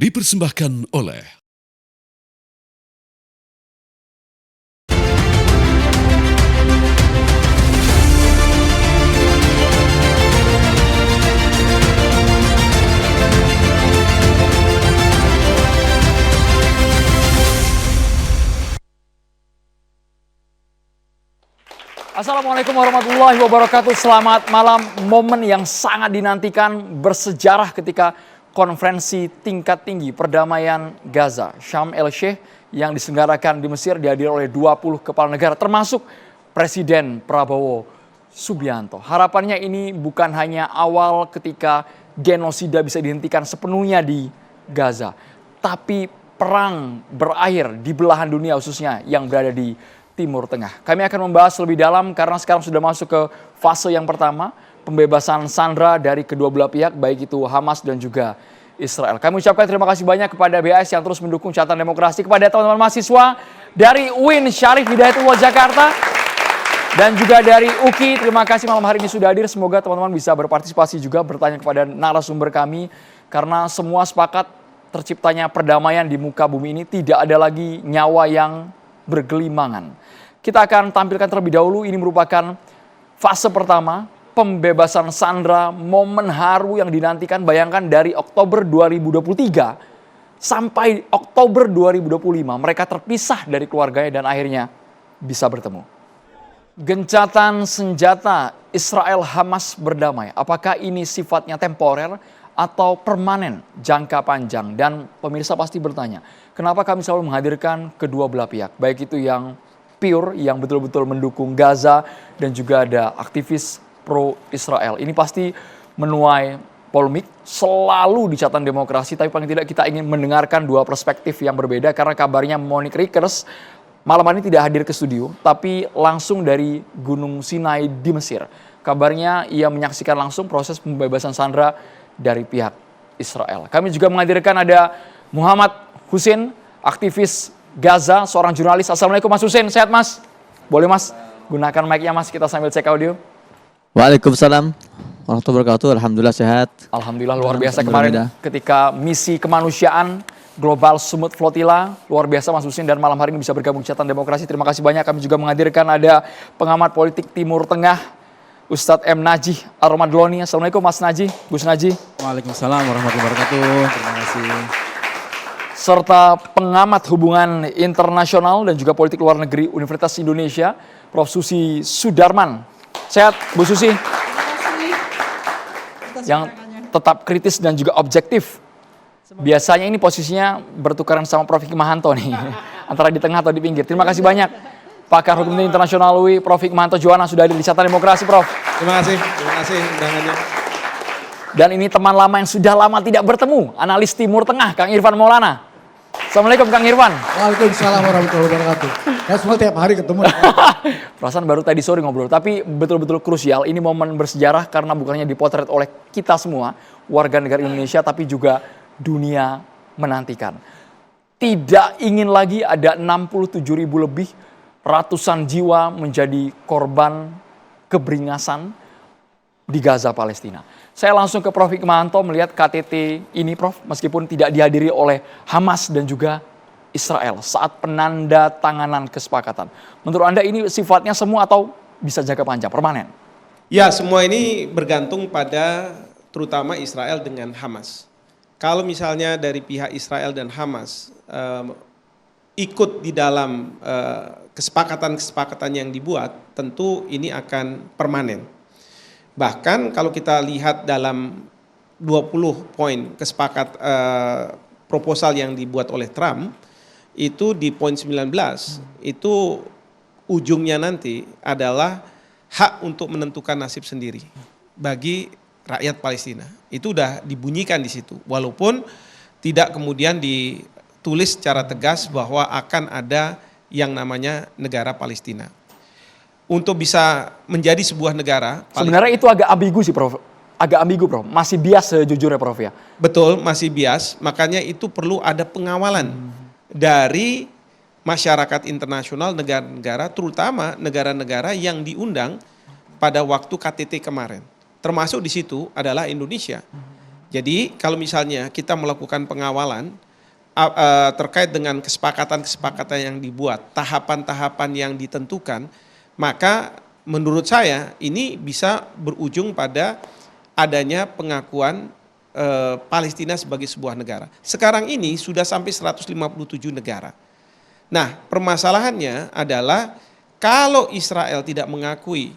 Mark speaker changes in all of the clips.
Speaker 1: dipersembahkan oleh
Speaker 2: Assalamualaikum warahmatullahi wabarakatuh. Selamat malam. Momen yang sangat dinantikan bersejarah ketika konferensi tingkat tinggi perdamaian Gaza, Sharm el-Sheikh, yang diselenggarakan di Mesir dihadiri oleh 20 kepala negara termasuk Presiden Prabowo Subianto. Harapannya ini bukan hanya awal ketika genosida bisa dihentikan sepenuhnya di Gaza, tapi perang berakhir di belahan dunia khususnya yang berada di Timur Tengah. Kami akan membahas lebih dalam karena sekarang sudah masuk ke fase yang pertama, pembebasan sandera dari kedua belah pihak, baik itu Hamas dan juga Israel. Kami ucapkan terima kasih banyak kepada BAS yang terus mendukung Catatan Demokrasi, kepada teman-teman mahasiswa dari UIN Syarif Hidayatullah Jakarta, dan juga dari UKI. Terima kasih malam hari ini sudah hadir. Semoga teman-teman bisa berpartisipasi juga, bertanya kepada narasumber kami, karena semua sepakat terciptanya perdamaian di muka bumi ini, tidak ada lagi nyawa yang bergelimangan. Kita akan tampilkan terlebih dahulu, ini merupakan fase pertama, pembebasan sandera, momen haru yang dinantikan. Bayangkan dari Oktober 2023 sampai Oktober 2025, mereka terpisah dari keluarganya dan akhirnya bisa bertemu. Gencatan senjata Israel Hamas berdamai, apakah ini sifatnya temporer atau permanen jangka panjang? Dan pemirsa pasti bertanya, kenapa kami selalu menghadirkan kedua belah pihak, baik itu yang pure, yang betul-betul mendukung Gaza, dan juga ada aktivis pro-Israel. Ini pasti menuai polemik selalu di Catatan Demokrasi, tapi paling tidak kita ingin mendengarkan dua perspektif yang berbeda, karena kabarnya Monique Rickers malam ini tidak hadir ke studio, tapi langsung dari Gunung Sinai di Mesir. Kabarnya ia menyaksikan langsung proses pembebasan sandera dari pihak Israel. Kami juga menghadirkan ada Muhammad Hussein, aktivis Gaza, seorang jurnalis. Assalamualaikum Mas Hussein, sehat Mas? Boleh Mas gunakan mic-nya Mas, kita sambil cek audio.
Speaker 3: Waalaikumsalam warahmatullahi wabarakatuh. Alhamdulillah sehat.
Speaker 2: Alhamdulillah luar biasa kemarin ketika misi kemanusiaan Global Summit Flotilla, luar biasa Mas Hussein, dan malam hari ini bisa bergabung Catatan Demokrasi. Terima kasih banyak. Kami juga menghadirkan ada pengamat politik Timur Tengah, Ustadz M. Najih Ar-Ramadloni. Assalamualaikum Mas Najih, Gus Najih.
Speaker 4: Waalaikumsalam warahmatullahi wabarakatuh. Terima kasih.
Speaker 2: Serta pengamat hubungan internasional dan juga politik luar negeri Universitas Indonesia, Prof. Susi Sudarman. Sehat Bu Susi? Yang tetap kritis dan juga objektif. Biasanya ini posisinya bertukaran sama Prof. Hikmahanto nih, antara di tengah atau di pinggir. Terima kasih banyak pakar hukum internasional UI, Prof. Hikmahanto Juwana sudah hadir di Catatan Demokrasi, Prof.
Speaker 4: Terima kasih undangannya.
Speaker 2: Dan ini teman lama yang sudah lama tidak bertemu, analis Timur Tengah, Kang Irfan Maulana. Assalamualaikum Kang Irfan.
Speaker 5: Waalaikumsalam warahmatullahi wabarakatuh. Ya semua tiap hari ketemu.
Speaker 2: Perasaan baru tadi sore ngobrol, tapi betul-betul krusial. Ini momen bersejarah karena bukannya dipotret oleh kita semua, warga negara Indonesia, tapi juga dunia menantikan. Tidak ingin lagi ada 67.000 lebih, ratusan jiwa menjadi korban keberingasan di Gaza, Palestina. Saya langsung ke Prof. Hikmahanto melihat KTT ini, Prof, meskipun tidak dihadiri oleh Hamas dan juga Israel saat penanda tanganan kesepakatan. Menurut Anda ini sifatnya semua atau bisa jangka panjang, permanen?
Speaker 4: Ya, semua ini bergantung pada terutama Israel dengan Hamas. Kalau misalnya dari pihak Israel dan Hamas ikut di dalam kesepakatan-kesepakatan yang dibuat, tentu ini akan permanen. Bahkan kalau kita lihat dalam 20 poin proposal yang dibuat oleh Trump, itu di poin 19, itu ujungnya nanti adalah hak untuk menentukan nasib sendiri bagi rakyat Palestina. Itu udah dibunyikan di situ, walaupun tidak kemudian ditulis secara tegas bahwa akan ada yang namanya negara Palestina. Untuk bisa menjadi sebuah negara.
Speaker 2: Sebenarnya itu agak ambigu sih Prof. Agak ambigu Prof. Masih bias sejujurnya Prof ya.
Speaker 4: Betul, masih bias. Makanya itu perlu ada pengawalan dari masyarakat internasional, negara-negara, terutama negara-negara yang diundang pada waktu KTT kemarin. Termasuk di situ adalah Indonesia. Jadi kalau misalnya kita melakukan pengawalan terkait dengan kesepakatan-kesepakatan yang dibuat, tahapan-tahapan yang ditentukan, maka menurut saya ini bisa berujung pada adanya pengakuan Palestina sebagai sebuah negara. Sekarang ini sudah sampai 157 negara. Nah, permasalahannya adalah kalau Israel tidak mengakui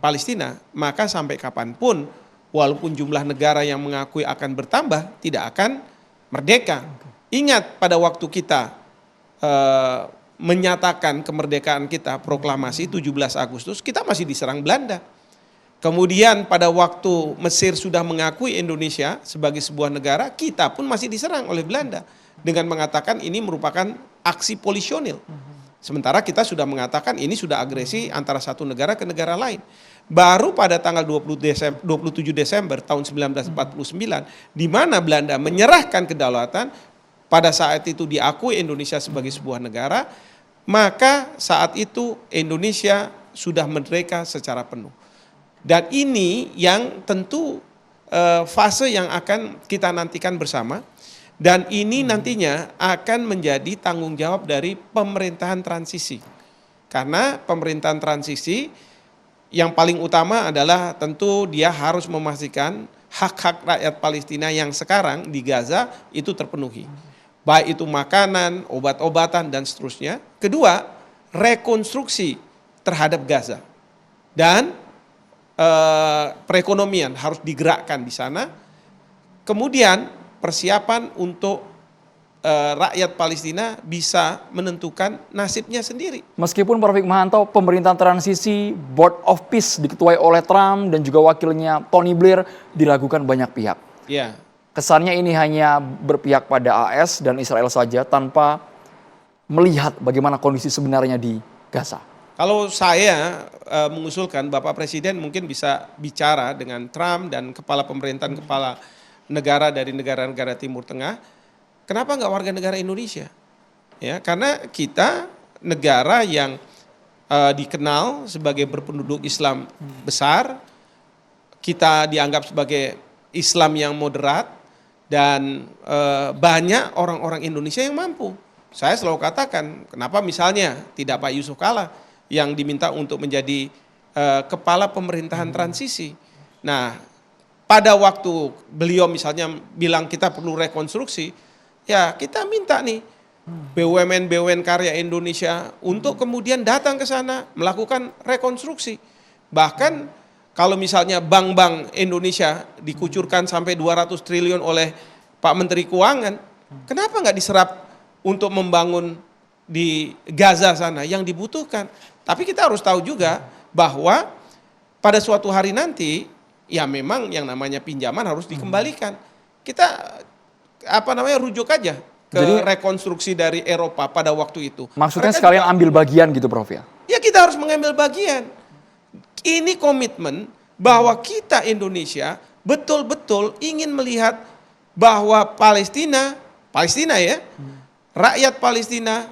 Speaker 4: Palestina, maka sampai kapanpun walaupun jumlah negara yang mengakui akan bertambah, tidak akan merdeka. Ingat pada waktu kita menyatakan kemerdekaan kita, proklamasi 17 Agustus, kita masih diserang Belanda. Kemudian pada waktu Mesir sudah mengakui Indonesia sebagai sebuah negara, kita pun masih diserang oleh Belanda dengan mengatakan ini merupakan aksi polisionil. Sementara kita sudah mengatakan ini sudah agresi antara satu negara ke negara lain. Baru pada tanggal 27 Desember tahun 1949, di mana Belanda menyerahkan kedaulatan, pada saat itu diakui Indonesia sebagai sebuah negara, maka saat itu Indonesia sudah merdeka secara penuh. Dan ini yang tentu fase yang akan kita nantikan bersama, dan ini nantinya akan menjadi tanggung jawab dari pemerintahan transisi. Karena pemerintahan transisi yang paling utama adalah tentu dia harus memastikan hak-hak rakyat Palestina yang sekarang di Gaza itu terpenuhi. Baik itu makanan, obat-obatan, dan seterusnya. Kedua, rekonstruksi terhadap Gaza. Dan perekonomian harus digerakkan di sana. Kemudian persiapan untuk rakyat Palestina bisa menentukan nasibnya sendiri.
Speaker 2: Meskipun Prof. Hikmahanto, pemerintahan transisi Board of Peace diketuai oleh Trump dan juga wakilnya Tony Blair diragukan banyak pihak.
Speaker 4: Ya.
Speaker 2: Kesannya ini hanya berpihak pada AS dan Israel saja tanpa melihat bagaimana kondisi sebenarnya di Gaza.
Speaker 4: Kalau saya mengusulkan Bapak Presiden mungkin bisa bicara dengan Trump dan kepala pemerintahan, kepala negara dari negara-negara Timur Tengah. Kenapa nggak warga negara Indonesia? Ya, karena kita negara yang dikenal sebagai berpenduduk Islam besar, kita dianggap sebagai Islam yang moderat, dan banyak orang-orang Indonesia yang mampu. Saya selalu katakan, kenapa misalnya tidak Pak Yusuf Kalla yang diminta untuk menjadi kepala pemerintahan transisi. Nah, pada waktu beliau misalnya bilang kita perlu rekonstruksi, ya kita minta nih BUMN karya Indonesia untuk kemudian datang ke sana melakukan rekonstruksi. Bahkan kalau misalnya bank-bank Indonesia dikucurkan sampai 200 triliun oleh Pak Menteri Keuangan, kenapa nggak diserap untuk membangun di Gaza sana yang dibutuhkan? Tapi kita harus tahu juga bahwa pada suatu hari nanti, ya memang yang namanya pinjaman harus dikembalikan. Kita rujuk aja ke rekonstruksi dari Eropa pada waktu itu.
Speaker 2: Maksudnya
Speaker 4: Mereka
Speaker 2: sekalian
Speaker 4: juga,
Speaker 2: ambil bagian gitu Prof ya?
Speaker 4: Ya kita harus mengambil bagian. Ini komitmen bahwa kita Indonesia betul-betul ingin melihat bahwa Palestina ya, rakyat Palestina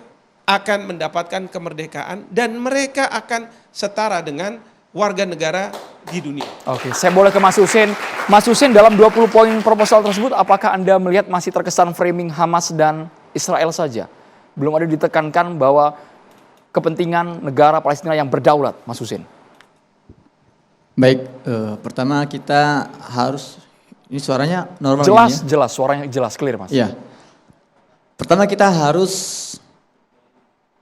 Speaker 4: akan mendapatkan kemerdekaan dan mereka akan setara dengan warga negara di dunia.
Speaker 2: Oke, saya boleh ke Mas Husin. Mas Husin, dalam 20 poin proposal tersebut, apakah Anda melihat masih terkesan framing Hamas dan Israel saja? Belum ada ditekankan bahwa kepentingan negara Palestina yang berdaulat, Mas Husin?
Speaker 3: Baik, pertama kita harus, ini suaranya normal
Speaker 2: Jelas,
Speaker 3: ini ya?
Speaker 2: jelas, suaranya jelas, clear Mas.
Speaker 3: Iya. Pertama kita harus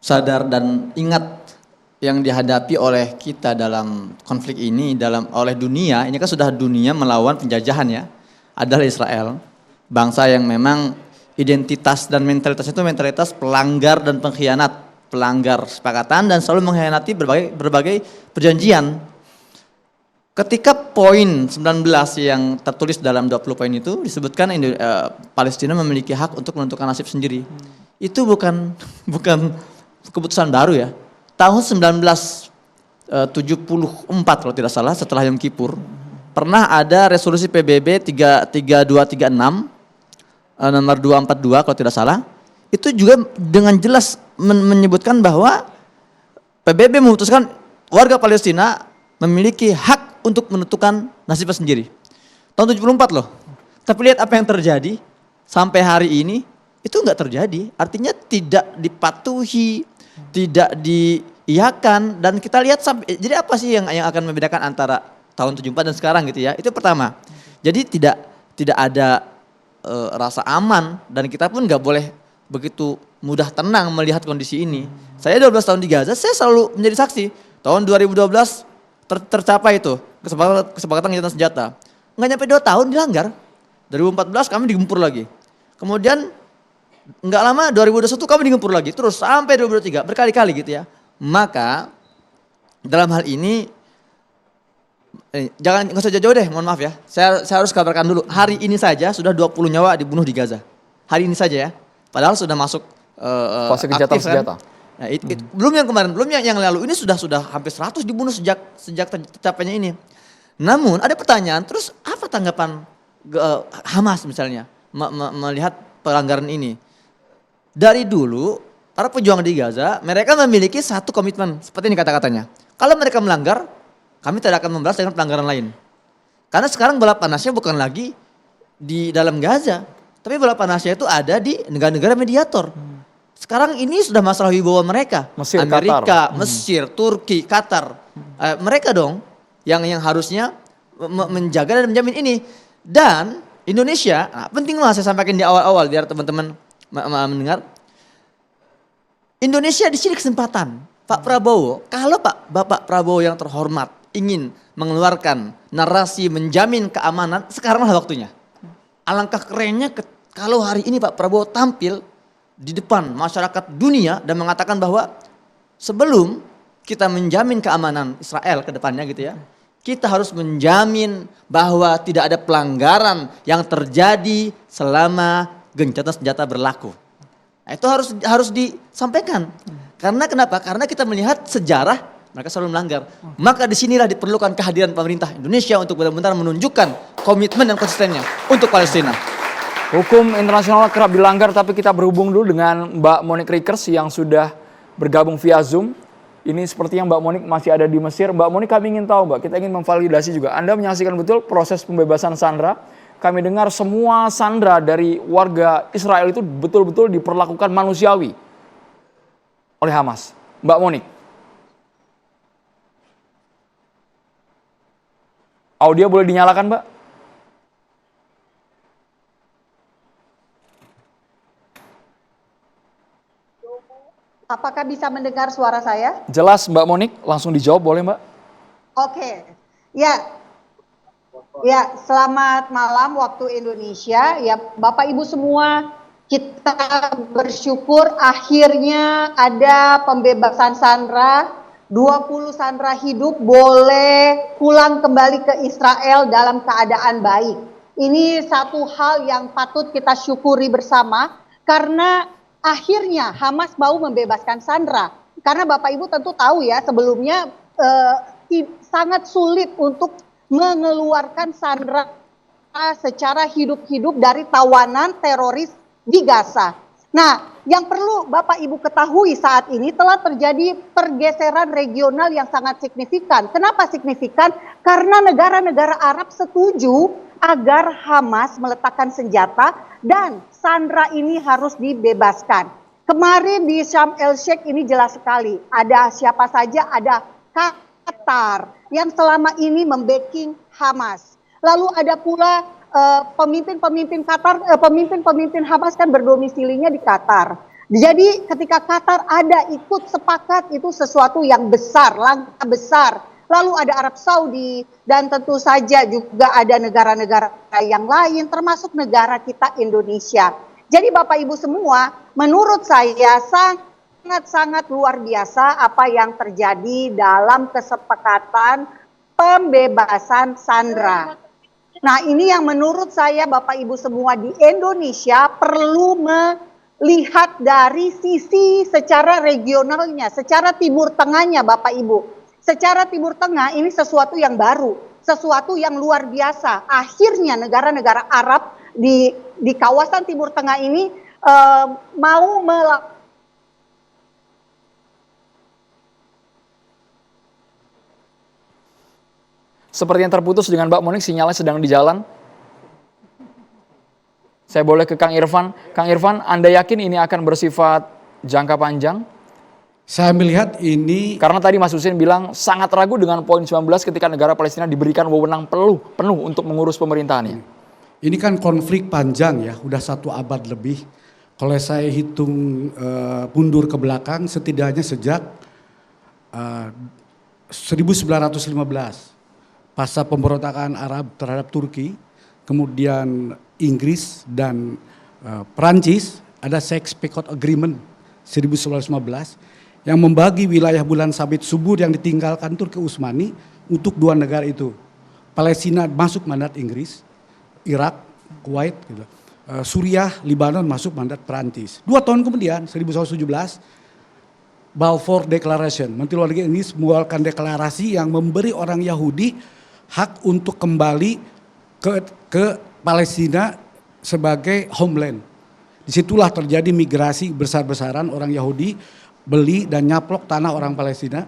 Speaker 3: sadar dan ingat yang dihadapi oleh kita dalam konflik ini, oleh dunia, ini kan sudah dunia melawan penjajahan ya, adalah Israel. Bangsa yang memang identitas dan mentalitasnya itu mentalitas pelanggar dan pengkhianat, pelanggar kesepakatan dan selalu mengkhianati berbagai perjanjian. Ketika poin 19 yang tertulis dalam 20 poin itu disebutkan Palestina memiliki hak untuk menentukan nasib sendiri. Itu bukan keputusan baru ya. Tahun 1974 kalau tidak salah setelah Yom Kippur pernah ada resolusi PBB 3236 nomor 242 kalau tidak salah. Itu juga dengan jelas menyebutkan bahwa PBB memutuskan warga Palestina memiliki hak untuk menentukan nasibnya sendiri. Tahun 74 loh. Tapi lihat apa yang terjadi sampai hari ini, itu nggak terjadi. Artinya tidak dipatuhi, tidak diiyakan, dan kita lihat sampai, jadi apa sih yang akan membedakan antara tahun 74 dan sekarang gitu ya? Itu pertama. Jadi tidak ada rasa aman, dan kita pun nggak boleh begitu mudah tenang melihat kondisi ini. Saya 12 tahun di Gaza, saya selalu menjadi saksi. Tahun 2012 tercapai itu kesepakatan gencatan senjata. Nggak nyampe 2 tahun dilanggar. 2014 kami digempur lagi. Kemudian nggak lama 2021 kami digempur lagi. Terus sampai 2023 berkali-kali gitu ya. Maka dalam hal ini jangan nggak usah jauh-jauh deh, mohon maaf ya. Saya harus kabarkan dulu. Hari ini saja sudah 20 nyawa dibunuh di Gaza. Hari ini saja ya. Padahal sudah masuk
Speaker 2: fase gencatan
Speaker 3: aktif,
Speaker 2: senjata.
Speaker 3: Kan? Nah, belum yang kemarin, belum yang lalu. Ini sudah hampir 100 dibunuh sejak tercapainya ini. Namun ada pertanyaan, terus apa tanggapan Hamas misalnya melihat pelanggaran ini? Dari dulu para pejuang di Gaza, mereka memiliki satu komitmen seperti ini kata-katanya. Kalau mereka melanggar, kami tidak akan membalas dengan pelanggaran lain. Karena sekarang bola panasnya bukan lagi di dalam Gaza, tapi bola panasnya itu ada di negara-negara mediator. Sekarang ini sudah masalah wibawa mereka.
Speaker 2: Mesir,
Speaker 3: Amerika,
Speaker 2: Qatar.
Speaker 3: Mesir, Turki, Qatar. Mereka dong yang harusnya menjaga dan menjamin ini. Dan Indonesia, penting lah saya sampaikan di awal-awal biar teman-teman mendengar. Indonesia di sini kesempatan. Pak Prabowo, kalau Bapak Prabowo yang terhormat ingin mengeluarkan narasi menjamin keamanan, sekaranglah waktunya. Alangkah kerennya kalau hari ini Pak Prabowo tampil di depan masyarakat dunia dan mengatakan bahwa sebelum kita menjamin keamanan Israel ke depannya gitu ya, kita harus menjamin bahwa tidak ada pelanggaran yang terjadi selama gencatan senjata berlaku. Nah, itu harus disampaikan. Karena kenapa? Karena kita melihat sejarah mereka selalu melanggar. Maka disinilah diperlukan kehadiran pemerintah Indonesia untuk benar-benar menunjukkan komitmen dan konsistennya untuk Palestina.
Speaker 2: Hukum internasional kerap dilanggar, tapi kita berhubung dulu dengan Mbak Monique Rickers yang sudah bergabung via Zoom. Ini sepertinya Mbak Monique masih ada di Mesir. Mbak Monique, kami ingin tahu Mbak, kita ingin memvalidasi juga. Anda menyaksikan betul proses pembebasan sandera. Kami dengar semua sandera dari warga Israel itu betul-betul diperlakukan manusiawi oleh Hamas. Mbak Monique. Audio boleh dinyalakan Mbak?
Speaker 1: Apakah bisa mendengar suara saya?
Speaker 2: Jelas Mbak Monique, langsung dijawab boleh Mbak?
Speaker 1: Oke, ya selamat malam waktu Indonesia. Ya Bapak Ibu semua, kita bersyukur akhirnya ada pembebasan sandera. 20 sandera hidup boleh pulang kembali ke Israel dalam keadaan baik. Ini satu hal yang patut kita syukuri bersama karena akhirnya Hamas mau membebaskan sandera. Karena Bapak Ibu tentu tahu ya sebelumnya sangat sulit untuk mengeluarkan sandera secara hidup-hidup dari tawanan teroris di Gaza. Nah, yang perlu Bapak Ibu ketahui saat ini telah terjadi pergeseran regional yang sangat signifikan. Kenapa signifikan? Karena negara-negara Arab setuju agar Hamas meletakkan senjata dan sandera ini harus dibebaskan. Kemarin di Sharm el Sheikh ini jelas sekali. Ada siapa saja, ada Qatar yang selama ini membacking Hamas. Lalu ada pula pemimpin-pemimpin Hamas kan berdomisilinya di Qatar. Jadi ketika Qatar ada ikut sepakat itu sesuatu yang besar, langkah besar. Lalu ada Arab Saudi dan tentu saja juga ada negara-negara yang lain termasuk negara kita Indonesia. Jadi Bapak Ibu semua, menurut saya sangat-sangat luar biasa apa yang terjadi dalam kesepakatan pembebasan sandera. Nah, ini yang menurut saya Bapak Ibu semua di Indonesia perlu melihat dari sisi secara regionalnya, secara Timur Tengahnya Bapak Ibu. Secara Timur Tengah ini sesuatu yang baru, sesuatu yang luar biasa. Akhirnya negara-negara Arab di kawasan Timur Tengah ini mau melakukan
Speaker 2: Seperti yang terputus dengan Mbak Monique, sinyalnya sedang di jalan. Saya boleh ke Kang Irfan. Kang Irfan, Anda yakin ini akan bersifat jangka panjang?
Speaker 5: Saya melihat ini,
Speaker 2: Karena tadi Mas Husin bilang sangat ragu dengan poin 19 ketika negara Palestina diberikan wewenang penuh untuk mengurus pemerintahannya.
Speaker 5: ini kan konflik panjang ya, udah 1 abad lebih. Kalau saya hitung mundur ke belakang, setidaknya sejak 1915, pasca pemberontakan Arab terhadap Turki, kemudian Inggris dan Perancis, ada Sykes-Picot Agreement 1915 yang membagi wilayah bulan sabit subur yang ditinggalkan Turki Utsmani untuk 2 negara itu. Palestina masuk mandat Inggris, Irak, Kuwait, gitu. Suriah, Libanon masuk mandat Perancis. 2 tahun kemudian, 1917, Balfour Declaration, Menteri Luar Negeri Inggris mengeluarkan deklarasi yang memberi orang Yahudi hak untuk kembali ke Palestina sebagai homeland. Disitulah terjadi migrasi besar-besaran orang Yahudi beli dan nyaplok tanah orang Palestina.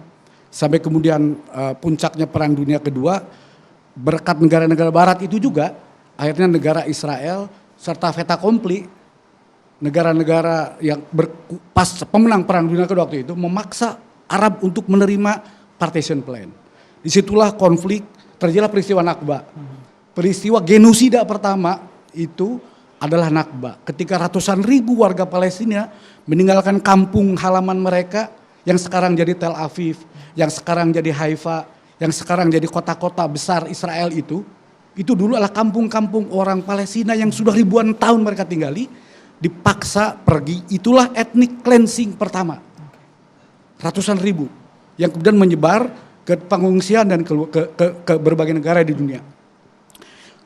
Speaker 5: Sampai kemudian puncaknya Perang Dunia Kedua, berkat negara-negara barat itu juga, akhirnya negara Israel serta fait accompli, negara-negara yang pas pemenang Perang Dunia Kedua waktu itu memaksa Arab untuk menerima partition plan. Disitulah konflik, terjadilah peristiwa Nakba. Peristiwa genosida pertama itu adalah Nakba. Ketika ratusan ribu warga Palestina meninggalkan kampung halaman mereka yang sekarang jadi Tel Aviv, yang sekarang jadi Haifa, yang sekarang jadi kota-kota besar Israel itu dulu adalah kampung-kampung orang Palestina yang sudah ribuan tahun mereka tinggali, dipaksa pergi. Itulah ethnic cleansing pertama. Ratusan ribu yang kemudian menyebar ke pengungsian dan ke berbagai negara di dunia.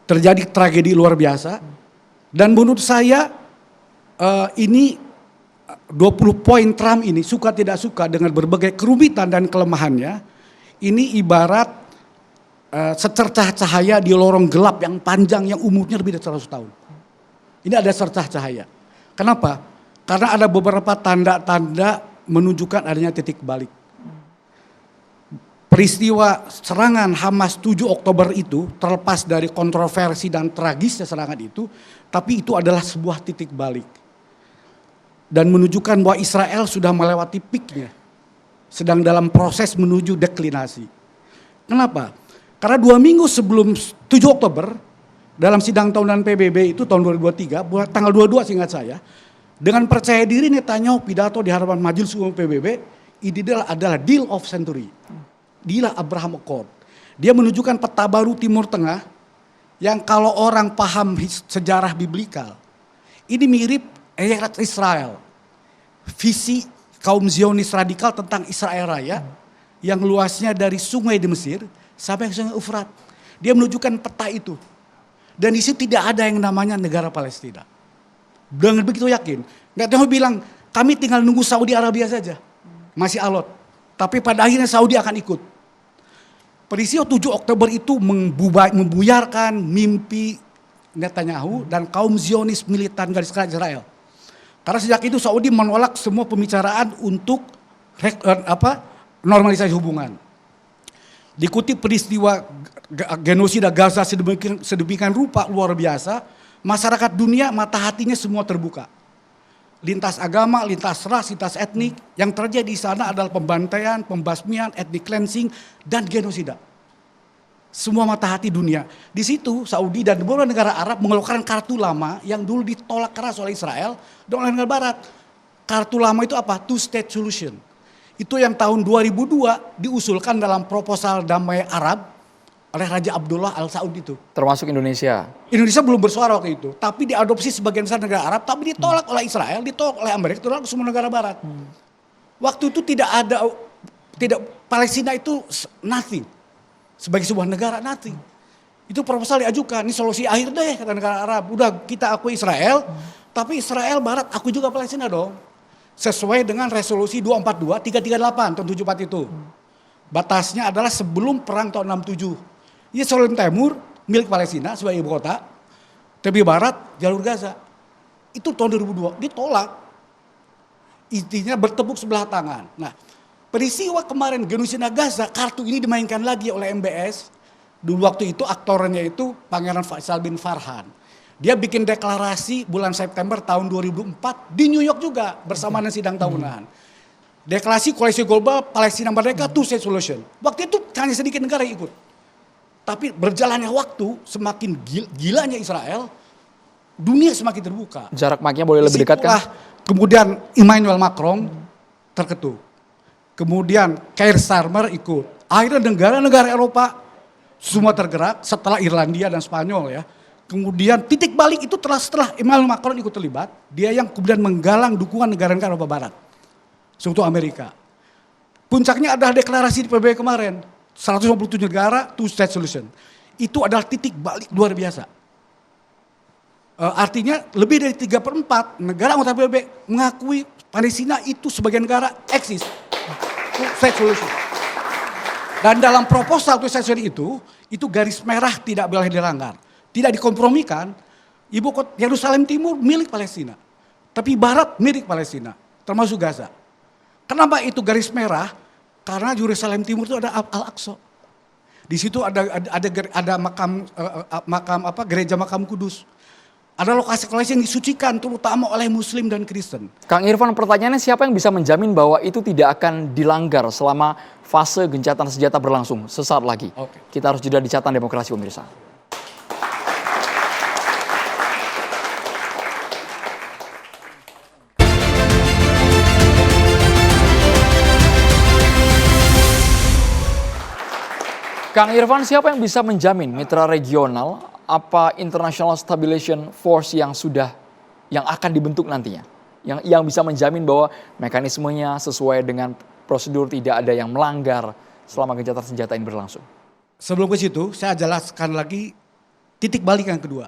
Speaker 5: Terjadi tragedi luar biasa dan menurut saya ini 20 poin Trump ini suka tidak suka dengan berbagai kerumitan dan kelemahannya, ini ibarat secercah cahaya di lorong gelap yang panjang yang umurnya lebih dari 100 tahun. Ini ada secercah cahaya. Kenapa? Karena ada beberapa tanda-tanda menunjukkan adanya titik balik. Peristiwa serangan Hamas 7 Oktober itu terlepas dari kontroversi dan tragisnya serangan itu, tapi itu adalah sebuah titik balik. Dan menunjukkan bahwa Israel sudah melewati peaknya, sedang dalam proses menuju deklinasi. Kenapa? Karena 2 minggu sebelum 7 Oktober, dalam sidang tahunan PBB itu tahun 2023, tanggal 22 seingat saya, dengan percaya diri Netanyahu pidato di hadapan Majelis Umum PBB, ini adalah deal of century. Deal Abraham Accord. Dia menunjukkan peta baru Timur Tengah yang kalau orang paham sejarah biblikal, ini mirip Eretz Israel. Visi kaum Zionis radikal tentang Israel Raya yang luasnya dari sungai di Mesir sampai ke sungai Ufrat. Dia menunjukkan peta itu. Dan di situ tidak ada yang namanya negara Palestina. Dengan begitu yakin. Netanyahu bilang, kami tinggal nunggu Saudi Arabia saja. Masih alot. Tapi pada akhirnya Saudi akan ikut. Peristiwa 7 Oktober itu membuyarkan mimpi Netanyahu dan kaum Zionis militan garis keras Israel. Karena sejak itu Saudi menolak semua pembicaraan untuk normalisasi hubungan. Dikutip peristiwa genosida Gaza sedemikian rupa luar biasa, masyarakat dunia mata hatinya semua terbuka. Lintas agama, lintas ras, lintas etnik, yang terjadi di sana adalah pembantaian, pembasmian, ethnic cleansing, dan genosida. Semua mata hati dunia. Di situ Saudi dan beberapa negara Arab mengeluarkan kartu lama yang dulu ditolak keras oleh Israel dan oleh negara Barat. Kartu lama itu apa? Two state solution. Itu yang tahun 2002 diusulkan dalam proposal damai Arab oleh Raja Abdullah Al Saud itu.
Speaker 2: Termasuk Indonesia.
Speaker 5: Indonesia belum bersuara waktu itu, tapi diadopsi sebagian besar negara Arab, tapi ditolak oleh Israel, ditolak oleh Amerika, ditolak oleh semua negara Barat. Waktu itu Palestina itu nothing. Sebagai sebuah negara nothing. Itu proposal diajukan, ini solusi akhir deh kata negara Arab. Udah kita akui Israel, tapi Israel Barat akui juga Palestina dong. Sesuai dengan resolusi 242, 338 tahun 74 itu. Batasnya adalah sebelum perang tahun 67. Yerusalem Timur milik Palestina sebagai ibu kota, tepi barat jalur Gaza. Itu tahun 2002 ditolak. Intinya bertepuk sebelah tangan. Nah, peristiwa kemarin genosida Gaza, kartu ini dimainkan lagi oleh MBS. Dulu waktu itu aktornya itu Pangeran Faisal bin Farhan. Dia bikin deklarasi bulan September tahun 2004 di New York juga bersamaan sidang tahunan. Deklarasi Koalisi Global Palestina Merdeka Two State Solution. Waktu itu hanya sedikit negara yang ikut. Tapi berjalannya waktu, semakin gilanya Israel, dunia semakin terbuka.
Speaker 2: Jarak mic-nya boleh lebih dekat kan?
Speaker 5: Kemudian Emmanuel Macron terketuk. Kemudian Keir Starmer ikut. Akhirnya negara-negara Eropa semua tergerak setelah Irlandia dan Spanyol ya. Kemudian titik balik itu setelah Emmanuel Macron ikut terlibat, dia yang kemudian menggalang dukungan negara-negara Eropa Barat, seutuh Amerika. Puncaknya adalah deklarasi di PBB kemarin, 157 negara, two state solution. Itu adalah titik balik luar biasa. Artinya lebih dari 3/4 negara anggota PBB mengakui Palestina itu sebagai negara eksis, two state solution. Dan dalam proposal two state solution itu garis merah tidak boleh dilanggar. Tidak dikompromikan, ibu kota Yerusalem Timur milik Palestina. Tapi Barat milik Palestina, termasuk Gaza. Kenapa itu garis merah? Karena Yerusalem Timur itu ada Al-Aqsa. Di situ ada gereja makam Kudus. Ada lokasi-lokasi yang disucikan terutama oleh Muslim dan Kristen.
Speaker 2: Kang Irfan, pertanyaannya siapa yang bisa menjamin bahwa itu tidak akan dilanggar selama fase gencatan senjata berlangsung sesaat lagi?
Speaker 5: Oke.
Speaker 2: Kita harus jeda di Catatan Demokrasi pemirsa. Kang Irfan, siapa yang bisa menjamin mitra regional apa International Stabilization Force yang akan dibentuk nantinya? Yang bisa menjamin bahwa mekanismenya sesuai dengan prosedur, tidak ada yang melanggar selama gencatan senjata ini berlangsung.
Speaker 5: Sebelum ke situ, saya jelaskan lagi titik balik yang kedua.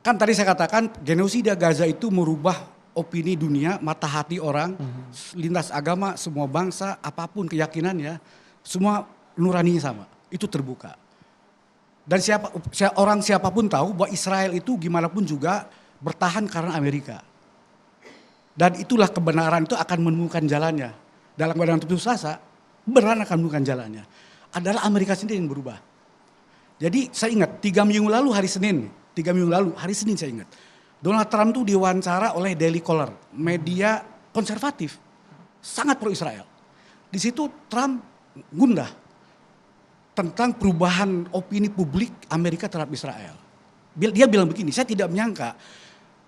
Speaker 5: Kan tadi saya katakan genosida Gaza itu merubah opini dunia, mata hati orang, lintas agama, semua bangsa, apapun keyakinannya, semua nuraninya sama, itu terbuka. Dan siapapun tahu bahwa Israel itu gimana pun juga bertahan karena Amerika. Dan itulah kebenaran itu akan menemukan jalannya. Dalam keadaan putus asa, beneran akan menemukan jalannya. Adalah Amerika sendiri yang berubah. Jadi saya ingat 3 minggu lalu hari Senin saya ingat. Donald Trump itu diwawancara oleh Daily Caller, media konservatif, sangat pro Israel. Di situ Trump gundah tentang perubahan opini publik Amerika terhadap Israel. Dia bilang begini, saya tidak menyangka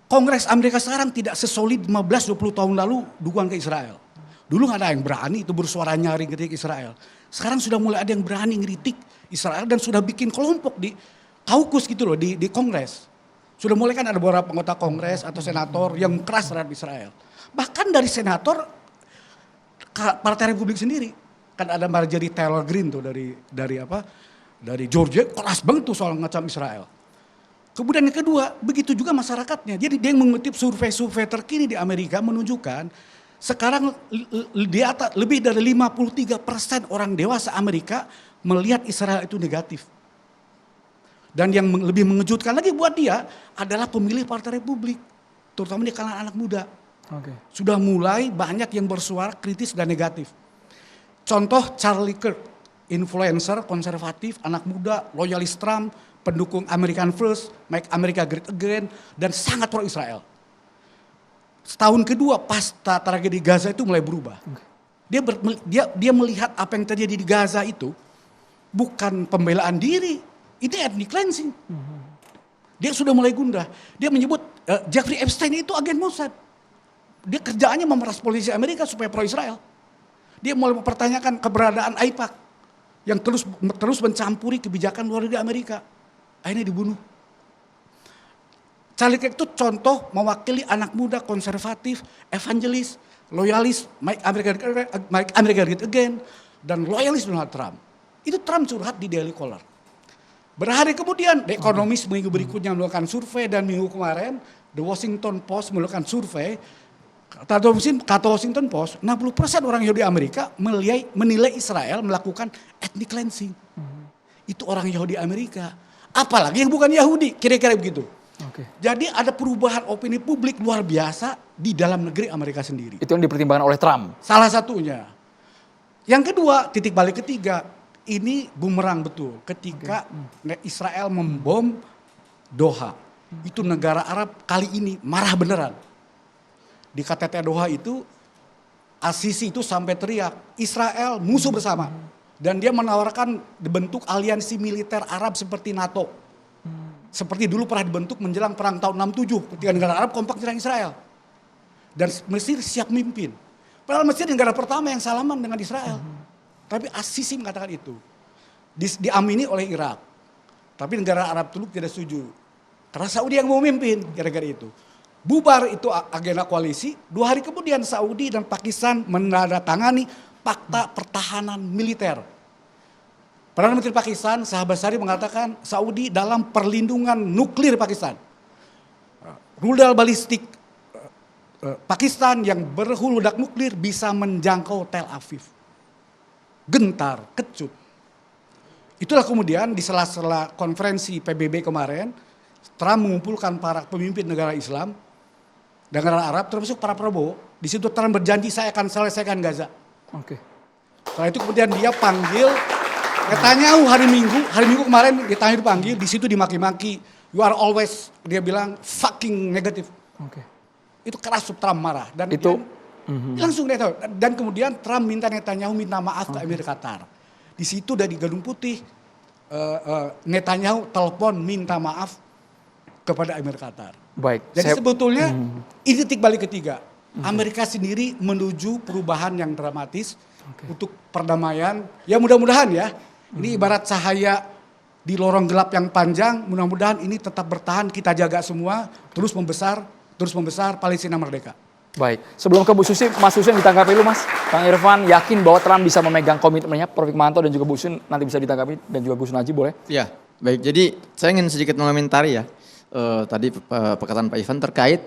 Speaker 5: Kongres Amerika sekarang tidak sesolid 15-20 tahun lalu dukungan ke Israel. Dulu gak ada yang berani itu bersuara nyaring kritik Israel. Sekarang sudah mulai ada yang berani ngeritik Israel dan sudah bikin kelompok di kaukus gitu loh di Kongres. Sudah mulai kan ada beberapa anggota Kongres atau senator yang keras terhadap Israel. Bahkan dari senator Partai Republik sendiri. Kan ada Marjorie Taylor Greene tuh dari Georgia, keras banget tuh soal ngecam Israel. Kemudian yang kedua, begitu juga masyarakatnya. Jadi dia yang mengutip survei-survei terkini di Amerika menunjukkan sekarang lebih dari 53% orang dewasa Amerika melihat Israel itu negatif. Dan yang lebih mengejutkan lagi buat dia adalah pemilih Partai Republik, terutama di kalangan anak muda.
Speaker 2: Okay.
Speaker 5: Sudah mulai banyak yang bersuara kritis dan negatif. Contoh Charlie Kirk, influencer konservatif, anak muda, loyalis Trump, pendukung American First, Make America Great Again, dan sangat pro Israel. Setahun kedua pasca tragedi Gaza itu mulai berubah. Dia melihat apa yang terjadi di Gaza itu bukan pembelaan diri, itu ethnic cleansing. Dia sudah mulai gundah. Dia menyebut Jeffrey Epstein itu agen Mossad. Dia kerjaannya memeras polisi Amerika supaya pro Israel. Dia mulai mempertanyakan keberadaan AIPAC yang terus mencampuri kebijakan luar negeri Amerika. Akhirnya dibunuh. Charlie Kirk itu contoh mewakili anak muda konservatif, evangelis, loyalis, Make America Great Again, dan loyalis Donald Trump. Itu Trump curhat di Daily Caller. Berhari kemudian, The Economist minggu berikutnya melakukan survei, dan minggu kemarin The Washington Post melakukan survei. Kata Washington Post, 60% orang Yahudi Amerika menilai Israel melakukan ethnic cleansing. Itu orang Yahudi Amerika. Apalagi yang bukan Yahudi, kira-kira begitu.
Speaker 2: Okay.
Speaker 5: Jadi ada perubahan opini publik luar biasa di dalam negeri Amerika sendiri.
Speaker 2: Itu yang dipertimbangkan oleh Trump?
Speaker 5: Salah satunya. Yang kedua, titik balik ketiga, ini bumerang betul. Ketika Israel membom Doha. Itu negara Arab kali ini marah beneran. Di KTT Doha itu Al-Sisi itu sampai teriak, Israel musuh bersama. Dan dia menawarkan bentuk aliansi militer Arab seperti NATO. Seperti dulu pernah dibentuk menjelang perang tahun 67 ketika negara Arab kompak menyerang Israel. Dan Mesir siap mimpin. Padahal Mesir negara pertama yang salaman dengan Israel. Tapi Al-Sisi mengatakan itu. Diamini oleh Irak. Tapi negara Arab Teluk tidak setuju. Karena Saudi yang mau memimpin gara-gara itu. Bubar itu agenda koalisi, 2 hari kemudian Saudi dan Pakistan menandatangani fakta pertahanan militer. Perdana Menteri Pakistan, Shahbaz Sharif mengatakan Saudi dalam perlindungan nuklir Pakistan. Rudal balistik Pakistan yang berhulu ledak nuklir bisa menjangkau Tel Aviv. Gentar, kecut. Itulah kemudian di sela-sela konferensi PBB kemarin, Trump mengumpulkan para pemimpin negara Islam dan negara Arab termasuk para Prabowo. Di situ Trump berjanji saya akan selesaikan Gaza.
Speaker 2: Oke.
Speaker 5: Setelah itu kemudian dia panggil Netanyahu hari Minggu kemarin Netanyahu dipanggil, di situ dimaki-maki. You are always, dia bilang fucking negatif.
Speaker 2: Oke.
Speaker 5: Itu keras Trump marah dan
Speaker 2: Itu
Speaker 5: langsung dia tahu. Dan kemudian Trump minta Netanyahu minta maaf ke Emir Qatar. Di situ dari Gedung Putih Netanyahu telepon minta maaf kepada Emir Qatar.
Speaker 2: Baik.
Speaker 5: Jadi sebetulnya ini titik balik ketiga. Amerika sendiri menuju perubahan yang dramatis untuk perdamaian. Ya mudah-mudahan ya. Ini ibarat cahaya di lorong gelap yang panjang. Mudah-mudahan ini tetap bertahan. Kita jaga semua. Terus membesar Palestina merdeka.
Speaker 2: Baik. Sebelum ke Bu Susi, Mas Husin ditanggapi dulu Mas. Kang Irfan yakin bahwa Trump bisa memegang komitmennya. Prof. Hikmanto dan juga Bu Susin nanti bisa ditanggapi. Dan juga Gus Najib boleh.
Speaker 3: Ya, baik. Jadi saya ingin sedikit mengomentari ya. Tadi perkataan Pak Ivan terkait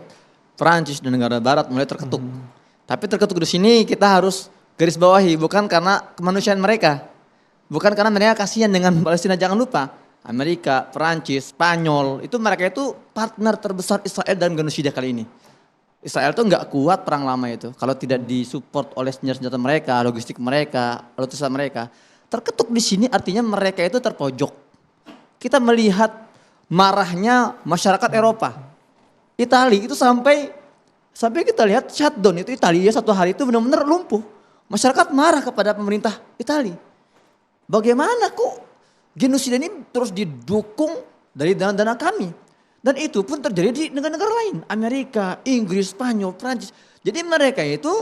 Speaker 3: Perancis dan negara Barat mulai terketuk. Tapi terketuk di sini kita harus garis bawahi bukan karena kemanusiaan mereka, bukan karena mereka kasihan dengan Palestina. Jangan lupa Amerika, Perancis, Spanyol itu mereka itu partner terbesar Israel dalam genosida kali ini. Israel tuh nggak kuat perang lama itu kalau tidak disupport oleh senjata mereka, logistik mereka, alutsista mereka. Terketuk di sini artinya mereka itu terpojok. Kita melihat marahnya masyarakat Eropa. Italia itu sampai kita lihat shutdown itu Italia 1 hari itu benar-benar lumpuh. Masyarakat marah kepada pemerintah Italia. Bagaimana kok genosida ini terus didukung dari dana-dana kami. Dan itu pun terjadi di negara-negara lain. Amerika, Inggris, Spanyol, Prancis. Jadi mereka itu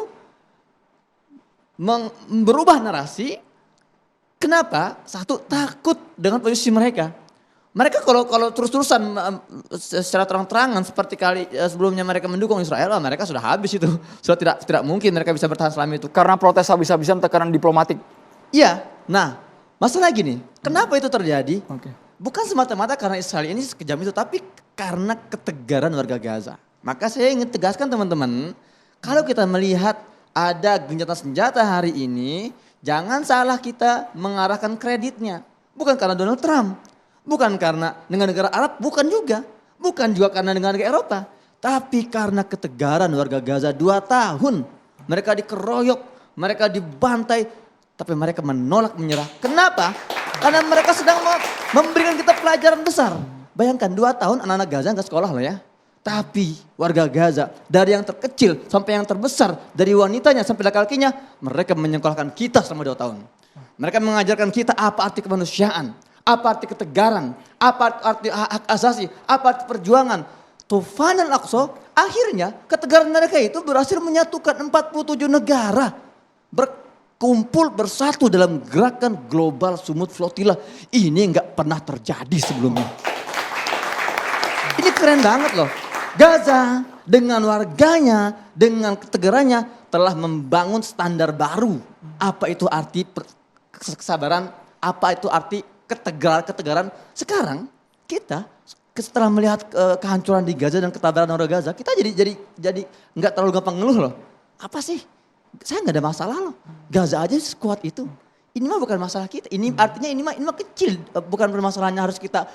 Speaker 3: berubah narasi. Kenapa? Satu, takut dengan posisi mereka. Mereka kalau terus-terusan secara terang-terangan seperti kali sebelumnya mereka mendukung Israel, mereka sudah habis itu. Sudah tidak mungkin mereka bisa bertahan selama itu.
Speaker 2: Karena protes habis-habisan tekanan diplomatik.
Speaker 3: Iya. Nah, masalah gini, kenapa itu terjadi?
Speaker 2: Oke.
Speaker 3: Bukan semata-mata karena Israel ini sekejam itu, tapi karena ketegaran warga Gaza. Maka saya ingin tegaskan teman-teman, kalau kita melihat ada gencatan senjata hari ini, jangan salah kita mengarahkan kreditnya. Bukan karena Donald Trump. Bukan karena negara-negara Arab, bukan juga. Bukan juga karena negara-negara Eropa. Tapi karena ketegaran warga Gaza 2 tahun. Mereka dikeroyok, mereka dibantai. Tapi mereka menolak menyerah. Kenapa? Karena mereka sedang memberikan kita pelajaran besar. Bayangkan 2 tahun anak-anak Gaza gak sekolah loh ya. Tapi warga Gaza dari yang terkecil sampai yang terbesar. Dari wanitanya sampai laki-lakinya. Mereka menyekolahkan kita selama 2 tahun. Mereka mengajarkan kita apa arti kemanusiaan. Apa arti ketegaran, apa arti hak asasi, apa arti perjuangan. Tufan al-Aqsa, akhirnya ketegaran mereka itu berhasil menyatukan 47 negara. Berkumpul bersatu dalam gerakan global Sumut Flotilla. Ini nggak pernah terjadi sebelumnya. Ini keren banget loh. Gaza dengan warganya, dengan ketegarannya telah membangun standar baru. Apa itu arti kesabaran, apa itu arti ketegaran. Sekarang kita setelah melihat kehancuran di Gaza dan ketabaran orang Gaza, kita jadi nggak terlalu gampang ngeluh loh. Apa sih? Saya nggak ada masalah loh. Gaza aja sekuat itu. Ini mah bukan masalah kita. Ini artinya ini mah kecil. Bukan permasalahannya harus kita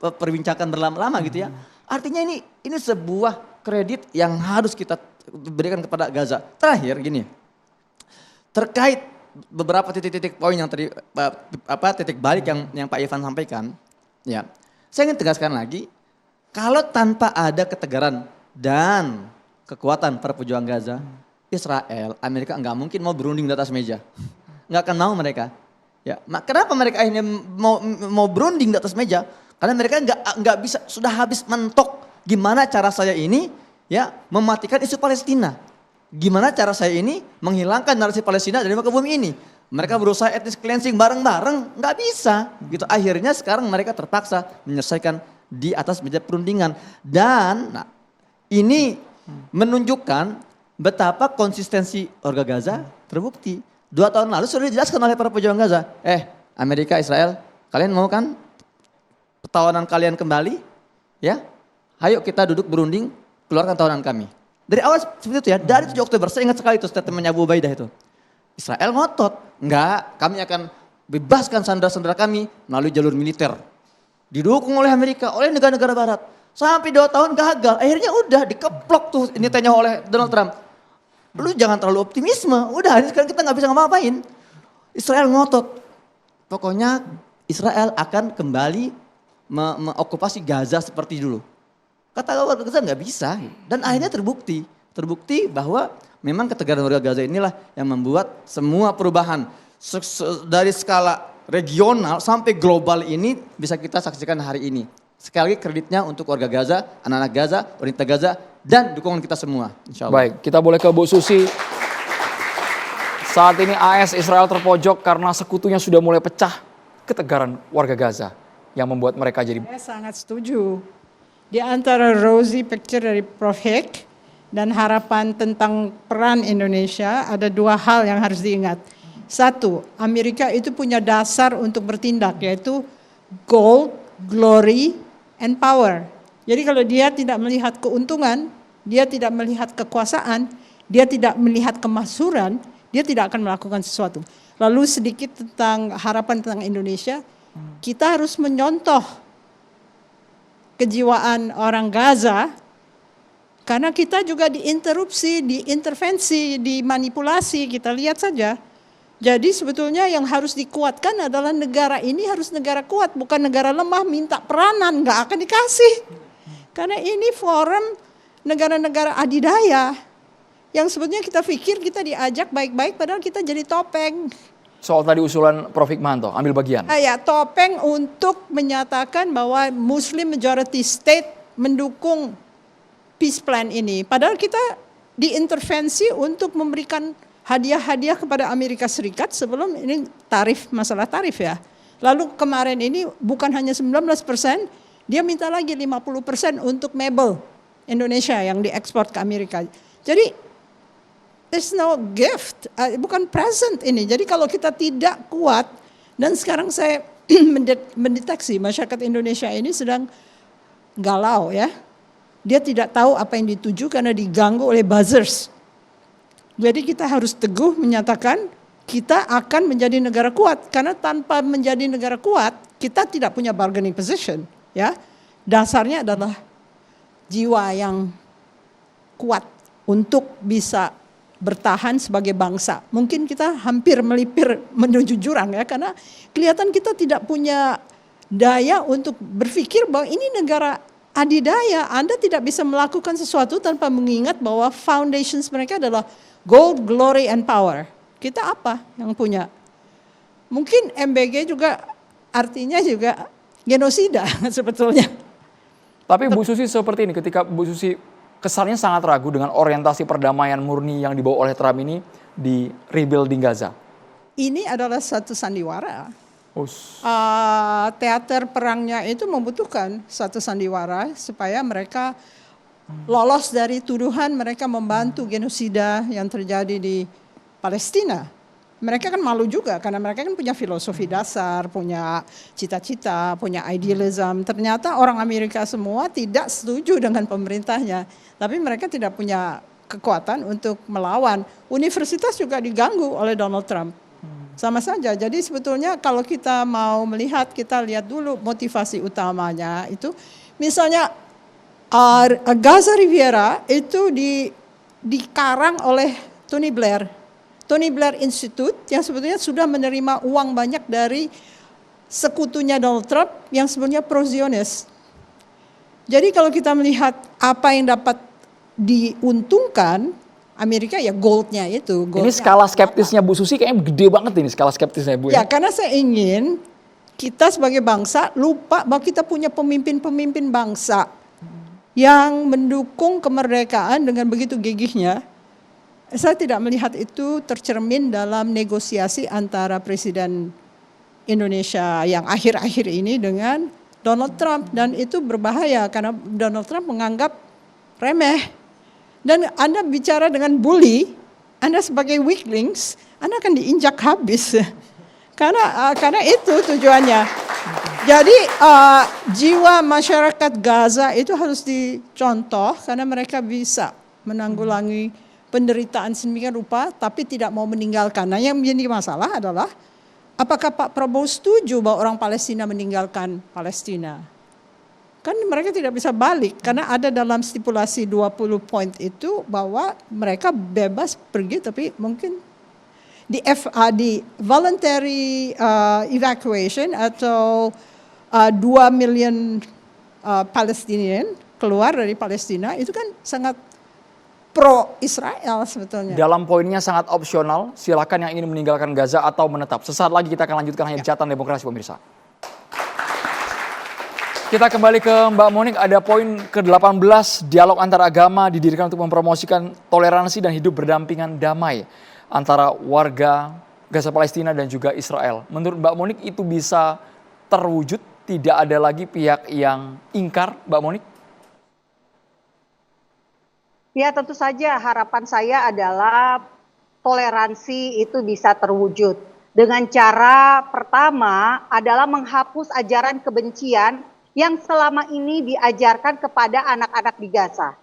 Speaker 3: perbincangkan berlama-lama gitu ya. Artinya ini sebuah kredit yang harus kita berikan kepada Gaza. Terakhir gini, terkait beberapa titik-titik poin yang tadi titik balik yang Pak Ivan sampaikan, ya, saya ingin tegaskan lagi Kalau tanpa ada ketegaran dan kekuatan para pejuang Gaza, Israel, Amerika nggak mungkin mau berunding di atas meja. Nggak akan mau mereka. Ya, kenapa mereka akhirnya mau berunding di atas meja? Karena mereka nggak bisa, sudah habis mentok. Gimana cara saya ini ya mematikan isu Palestina? Gimana cara saya ini menghilangkan narasi Palestina dari muka bumi ini? Mereka berusaha ethnic cleansing bareng-bareng, nggak bisa. Gitu. Akhirnya sekarang mereka terpaksa menyelesaikan di atas meja perundingan. Dan ini menunjukkan betapa konsistensi warga Gaza terbukti. 2 tahun lalu sudah dijelaskan oleh para pejuang Gaza. Amerika, Israel, kalian mau kan pertawanan kalian kembali? Ya, ayo kita duduk berunding, keluarkan tawanan kami. Dari awal seperti itu ya, dari 7 Oktober, saya ingat sekali itu statementnya Abu Ubaidah itu. Israel ngotot, enggak, kami akan bebaskan sandera-sandera kami melalui jalur militer. Didukung oleh Amerika, oleh negara-negara barat. Sampai 2 tahun gagal, akhirnya udah dikeplok tuh ini Netanyahu oleh Donald Trump. Lu jangan terlalu optimisme, udah sekarang kita nggak bisa ngapa-ngapain. Israel ngotot, pokoknya Israel akan kembali mengokupasi Gaza seperti dulu. Kata warga Gaza nggak bisa, dan akhirnya terbukti bahwa memang ketegaran warga Gaza inilah yang membuat semua perubahan dari skala regional sampai global ini bisa kita saksikan hari ini. Sekali lagi kreditnya untuk warga Gaza, anak-anak Gaza, wanita Gaza, dan dukungan kita semua. Insya Allah.
Speaker 2: Baik, kita boleh ke Bu Susi. Saat ini AS Israel terpojok karena sekutunya sudah mulai pecah. Ketegaran warga Gaza yang membuat mereka jadi...
Speaker 6: Saya sangat setuju. Di antara rosy picture dari Prof. Hik dan harapan tentang peran Indonesia, ada 2 hal yang harus diingat. 1, Amerika itu punya dasar untuk bertindak, yaitu gold, glory, and power. Jadi kalau dia tidak melihat keuntungan, dia tidak melihat kekuasaan, dia tidak melihat kemasyhuran, dia tidak akan melakukan sesuatu. Lalu sedikit tentang harapan tentang Indonesia, kita harus menyontoh kejiwaan orang Gaza, karena kita juga diinterupsi, diintervensi, dimanipulasi, kita lihat saja. Jadi sebetulnya yang harus dikuatkan adalah negara ini harus negara kuat, bukan negara lemah minta peranan, nggak akan dikasih. Karena ini forum negara-negara adidaya, yang sebetulnya kita pikir kita diajak baik-baik, padahal kita jadi topeng.
Speaker 2: Soal tadi usulan Prof. Hikmanto, ambil bagian.
Speaker 6: Ya, topeng untuk menyatakan bahwa Muslim majority state mendukung peace plan ini. Padahal kita diintervensi untuk memberikan hadiah-hadiah kepada Amerika Serikat sebelum ini masalah tarif ya. Lalu kemarin ini bukan hanya 19%, dia minta lagi 50% untuk mebel Indonesia yang diekspor ke Amerika. Jadi there's no gift, bukan present ini. Jadi kalau kita tidak kuat, dan sekarang saya mendeteksi masyarakat Indonesia ini sedang galau ya. Dia tidak tahu apa yang dituju karena diganggu oleh buzzers. Jadi kita harus teguh menyatakan kita akan menjadi negara kuat. Karena tanpa menjadi negara kuat, kita tidak punya bargaining position. Ya, dasarnya adalah jiwa yang kuat untuk bisa bertahan sebagai bangsa. Mungkin kita hampir melipir menuju jurang ya, karena kelihatan kita tidak punya daya untuk berpikir bahwa ini negara adidaya. Anda tidak bisa melakukan sesuatu tanpa mengingat bahwa foundations mereka adalah gold, glory, and power. Kita apa yang punya? Mungkin MBG juga artinya juga genosida sebetulnya.
Speaker 2: Tapi Bu Susi seperti ini, ketika Bu Susi kesannya sangat ragu dengan orientasi perdamaian murni yang dibawa oleh Trump ini di rebuilding Gaza.
Speaker 6: Ini adalah satu sandiwara.
Speaker 2: Us.
Speaker 6: Teater perangnya itu membutuhkan satu sandiwara supaya mereka lolos dari tuduhan mereka membantu genosida yang terjadi di Palestina. Mereka kan malu juga karena mereka kan punya filosofi dasar, punya cita-cita, punya idealism. Ternyata orang Amerika semua tidak setuju dengan pemerintahnya. Tapi mereka tidak punya kekuatan untuk melawan. Universitas juga diganggu oleh Donald Trump. Sama saja. Jadi sebetulnya kalau kita mau melihat, kita lihat dulu motivasi utamanya itu. Misalnya Gaza Riviera itu dikarang oleh Tony Blair. Tony Blair Institute yang sebetulnya sudah menerima uang banyak dari sekutunya Donald Trump yang sebenarnya pro-Zionis. Jadi kalau kita melihat apa yang dapat diuntungkan Amerika ya goldnya itu.
Speaker 2: Ini skala skeptisnya Bu Susi kayaknya gede banget ini skala skeptisnya Bu.
Speaker 6: Ya karena saya ingin kita sebagai bangsa lupa bahwa kita punya pemimpin-pemimpin bangsa yang mendukung kemerdekaan dengan begitu gigihnya. Saya tidak melihat itu tercermin dalam negosiasi antara Presiden Indonesia yang akhir-akhir ini dengan Donald Trump. Dan itu berbahaya karena Donald Trump menganggap remeh. Dan Anda bicara dengan bully, Anda sebagai weaklings, Anda akan diinjak habis. Karena itu tujuannya. Jadi jiwa masyarakat Gaza itu harus dicontoh karena mereka bisa menanggulangi penderitaan sedemikian rupa tapi tidak mau meninggalkan. Nah yang menjadi masalah adalah apakah Pak Prabowo setuju bahwa orang Palestina meninggalkan Palestina? Kan mereka tidak bisa balik karena ada dalam stipulasi 20 poin itu bahwa mereka bebas pergi tapi mungkin di voluntary evacuation atau 2 million Palestinian keluar dari Palestina itu kan sangat pro Israel sebetulnya.
Speaker 2: Dalam poinnya sangat opsional, silakan yang ingin meninggalkan Gaza atau menetap. Sesaat lagi kita akan lanjutkan hanya Jatan Demokrasi pemirsa. Kita kembali ke Mbak Monik, ada poin ke-18, dialog antar agama didirikan untuk mempromosikan toleransi dan hidup berdampingan damai antara warga Gaza Palestina dan juga Israel. Menurut Mbak Monik itu bisa terwujud, tidak ada lagi pihak yang ingkar, Mbak Monik?
Speaker 1: Ya tentu saja harapan saya adalah toleransi itu bisa terwujud. Dengan cara pertama adalah menghapus ajaran kebencian yang selama ini diajarkan kepada anak-anak di Gaza.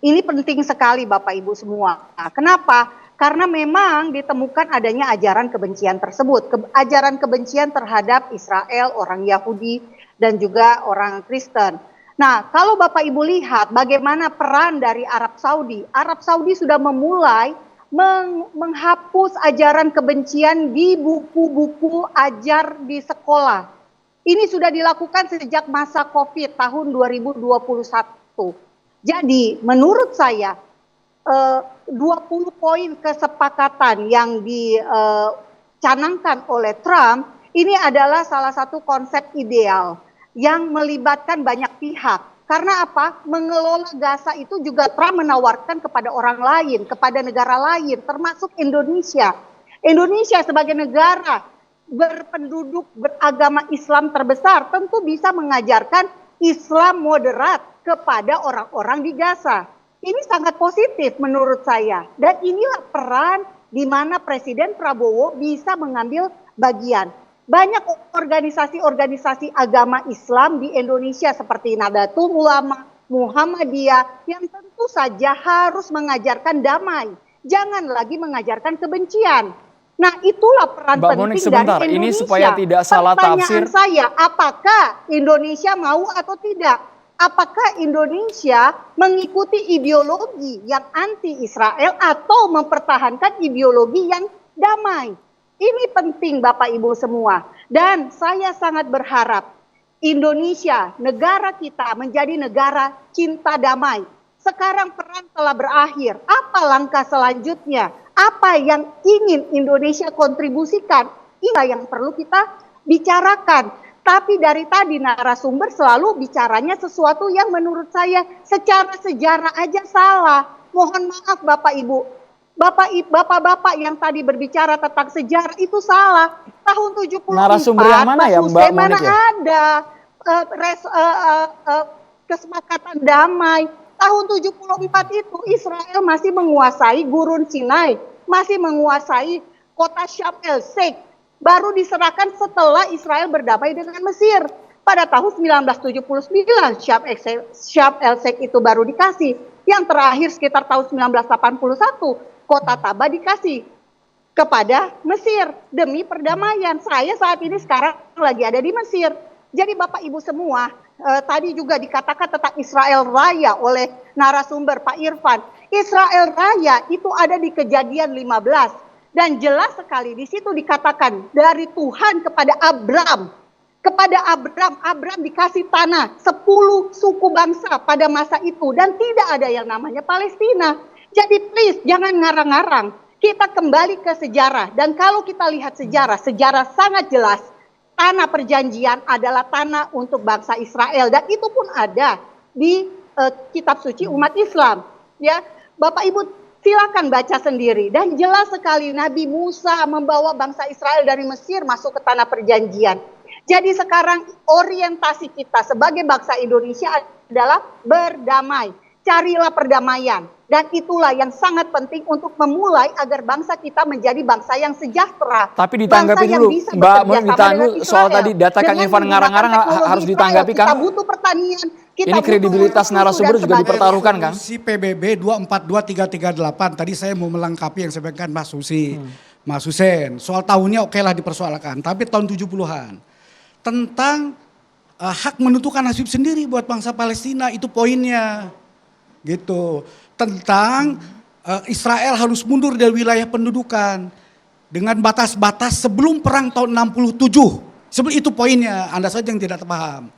Speaker 1: Ini penting sekali Bapak Ibu semua. Nah, kenapa? Karena memang ditemukan adanya ajaran kebencian tersebut. Ajaran kebencian terhadap Israel, orang Yahudi, dan juga orang Kristen. Nah, kalau Bapak Ibu lihat bagaimana peran dari Arab Saudi. Arab Saudi sudah memulai menghapus ajaran kebencian di buku-buku ajar di sekolah. Ini sudah dilakukan sejak masa COVID tahun 2021. Jadi menurut saya 20 poin kesepakatan yang dicanangkan oleh Trump ini adalah salah satu konsep ideal yang melibatkan banyak pihak. Karena apa? Mengelola Gaza itu juga Trump menawarkan kepada orang lain, kepada negara lain, termasuk Indonesia. Indonesia sebagai negara berpenduduk beragama Islam terbesar tentu bisa mengajarkan Islam moderat kepada orang-orang di Gaza. Ini sangat positif menurut saya. Dan inilah peran di mana Presiden Prabowo bisa mengambil bagian. Banyak organisasi-organisasi agama Islam di Indonesia seperti Nahdlatul Ulama, Muhammadiyah yang tentu saja harus mengajarkan damai. Jangan lagi mengajarkan kebencian. Nah itulah peran
Speaker 2: Mbak
Speaker 1: penting
Speaker 2: Monik, sebentar,
Speaker 1: dari Indonesia.
Speaker 2: ini supaya tidak salah tafsir.
Speaker 1: Pertanyaan saya, apakah Indonesia mau atau tidak? Apakah Indonesia mengikuti ideologi yang anti-Israel atau mempertahankan ideologi yang damai? Ini penting Bapak Ibu semua. Dan saya sangat berharap Indonesia, negara kita menjadi negara cinta damai. Sekarang perang telah berakhir. Apa langkah selanjutnya? Apa yang ingin Indonesia kontribusikan? Inilah yang perlu kita bicarakan. Tapi dari tadi narasumber selalu bicaranya sesuatu yang menurut saya secara sejarah aja salah. Mohon maaf Bapak Ibu. Bapak-bapak yang tadi berbicara tentang sejarah itu salah. Tahun 74
Speaker 2: Narasumber yang mana ya Mbak Monik
Speaker 1: mana
Speaker 2: ya?
Speaker 1: ada kesepakatan damai. Tahun 74 itu Israel masih menguasai Gurun Sinai, masih menguasai kota Syam el-Sheikh. Baru diserahkan setelah Israel berdamai dengan Mesir. Pada tahun 1979 Syam el-Sheikh itu baru dikasih. Yang terakhir sekitar tahun 1981 kota Taba dikasih kepada Mesir demi perdamaian. Saya saat ini sekarang lagi ada di Mesir. Jadi Bapak Ibu semua, tadi juga dikatakan tentang Israel Raya oleh narasumber Pak Irfan. Israel Raya itu ada di Kejadian 15 dan jelas sekali di situ dikatakan dari Tuhan kepada Abram. kepada Abram. Abram dikasih tanah 10 suku bangsa pada masa itu dan tidak ada yang namanya Palestina. Jadi please jangan ngarang-ngarang. Kita kembali ke sejarah dan kalau kita lihat sejarah sangat jelas. Tanah perjanjian adalah tanah untuk bangsa Israel dan itu pun ada di kitab suci umat Islam. Ya, Bapak Ibu silakan baca sendiri dan jelas sekali Nabi Musa membawa bangsa Israel dari Mesir masuk ke tanah perjanjian. Jadi sekarang orientasi kita sebagai bangsa Indonesia adalah berdamai. Carilah perdamaian. Dan itulah yang sangat penting untuk memulai agar bangsa kita menjadi bangsa yang sejahtera.
Speaker 2: Tapi ditanggapi dulu, Mbak Monik, ditanggapi soal tadi data Kang Irfan ngarang-ngarang harus ditanggapi Kang.
Speaker 1: Kita butuh pertanian.
Speaker 2: Ini kredibilitas narasumber juga dipertaruhkan Kang.
Speaker 5: Si PBB 242338 tadi saya mau melengkapi yang disampaikan Mas Susi, Mas Husen. Soal tahunnya okelah dipersoalkan, tapi tahun 70-an. Tentang hak menentukan nasib sendiri buat bangsa Palestina, itu poinnya. Gitu. Tentang Israel harus mundur dari wilayah pendudukan dengan batas-batas sebelum perang tahun 67. Sebelum itu poinnya, Anda saja yang tidak paham.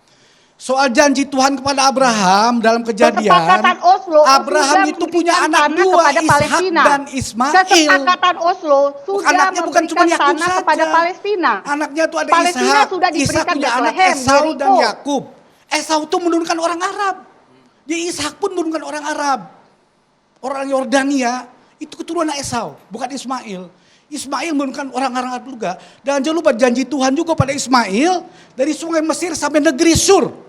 Speaker 5: Soal janji Tuhan kepada Abraham dalam Kejadian,
Speaker 1: Oslo,
Speaker 5: Abraham itu punya anak dua, Ishak dan Ismail.
Speaker 1: Kesepakatan Oslo sudah
Speaker 5: anaknya bukan cuma
Speaker 1: memberikan
Speaker 5: Yakub
Speaker 1: tanah
Speaker 5: saja.
Speaker 1: kepada Palestina.
Speaker 5: Anaknya itu ada
Speaker 1: Palestina
Speaker 5: Ishak.
Speaker 1: sudah
Speaker 5: Ishak
Speaker 1: diberikan
Speaker 5: punya anak
Speaker 1: Bethlehem,
Speaker 5: Esau dan
Speaker 1: Jericho.
Speaker 5: Yakub. Esau itu menurunkan orang Arab. Jadi Ishak pun menurunkan orang Arab. Orang Yordania itu keturunan Esau, bukan Ismail. Ismail menurunkan orang Arab juga. Dan jangan lupa janji Tuhan juga pada Ismail dari sungai Mesir sampai negeri Sur.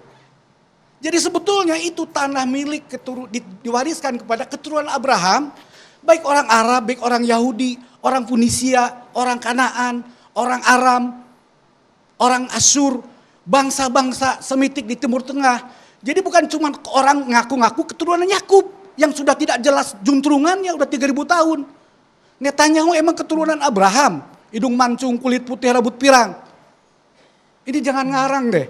Speaker 5: Jadi sebetulnya itu tanah milik diwariskan kepada keturunan Abraham, baik orang Arab, baik orang Yahudi, orang Funisia, orang Kanaan, orang Aram, orang Asyur, bangsa-bangsa Semitik di Timur Tengah. Jadi bukan cuma orang ngaku-ngaku keturunan Yakub yang sudah tidak jelas juntrungannya udah 3000 tahun. Netanyahu emang keturunan Abraham, hidung mancung, kulit putih, rambut pirang. Ini jangan ngarang deh.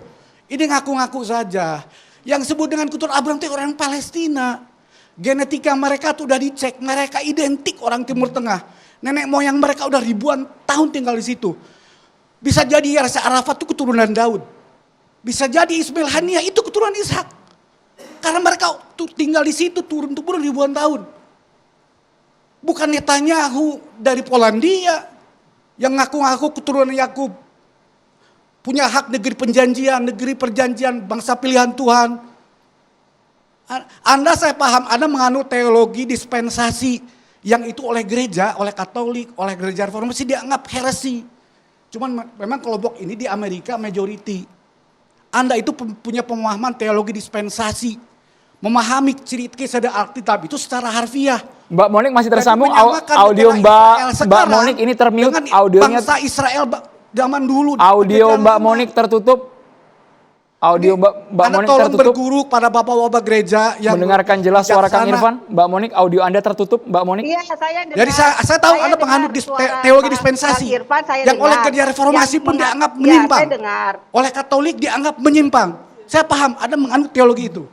Speaker 5: Ini ngaku-ngaku saja. Yang sebut dengan keturunan Abraham itu orang Palestina. Genetika mereka tuh udah dicek, mereka identik orang Timur Tengah. Nenek moyang mereka udah ribuan tahun tinggal di situ. Bisa jadi Yasser Arafat itu keturunan Daud. Bisa jadi Ismail Haniyah itu keturunan Ishak. Karena mereka tinggal di situ turun-temurun ribuan tahun. Bukan Netanyahu dari Polandia yang ngaku-ngaku keturunan Yakub. Punya hak negeri perjanjian, bangsa pilihan Tuhan. Anda saya paham, Anda menganut teologi dispensasi yang itu oleh gereja, oleh Katolik, oleh gereja reformasi dianggap heresi. Cuman memang kelompok ini di Amerika majority. Anda itu punya pemahaman teologi dispensasi. Memahami kisah dan Alkitab itu secara harfiah.
Speaker 2: Mbak Monik masih tersambung, audio Mbak Monik ini termute, audionya.
Speaker 5: Bangsa Israel zaman dulu.
Speaker 2: Audio Mbak Monik tertutup. Audio Mbak Monik
Speaker 5: tolong
Speaker 2: tertutup.
Speaker 5: berguru pada bapak-bapak gereja yang
Speaker 2: mendengarkan jelas suara Kang Irfan. Mbak Monik, audio Anda tertutup, Mbak Monik.
Speaker 1: Iya, saya dengar.
Speaker 5: Jadi saya tahu Anda penganut teologi dispensasi.
Speaker 1: Irfan,
Speaker 5: yang oleh gereja reformasi pun dianggap menyimpang.
Speaker 1: Ya, saya dengar.
Speaker 5: Oleh Katolik dianggap menyimpang. Saya paham Anda menganut teologi itu.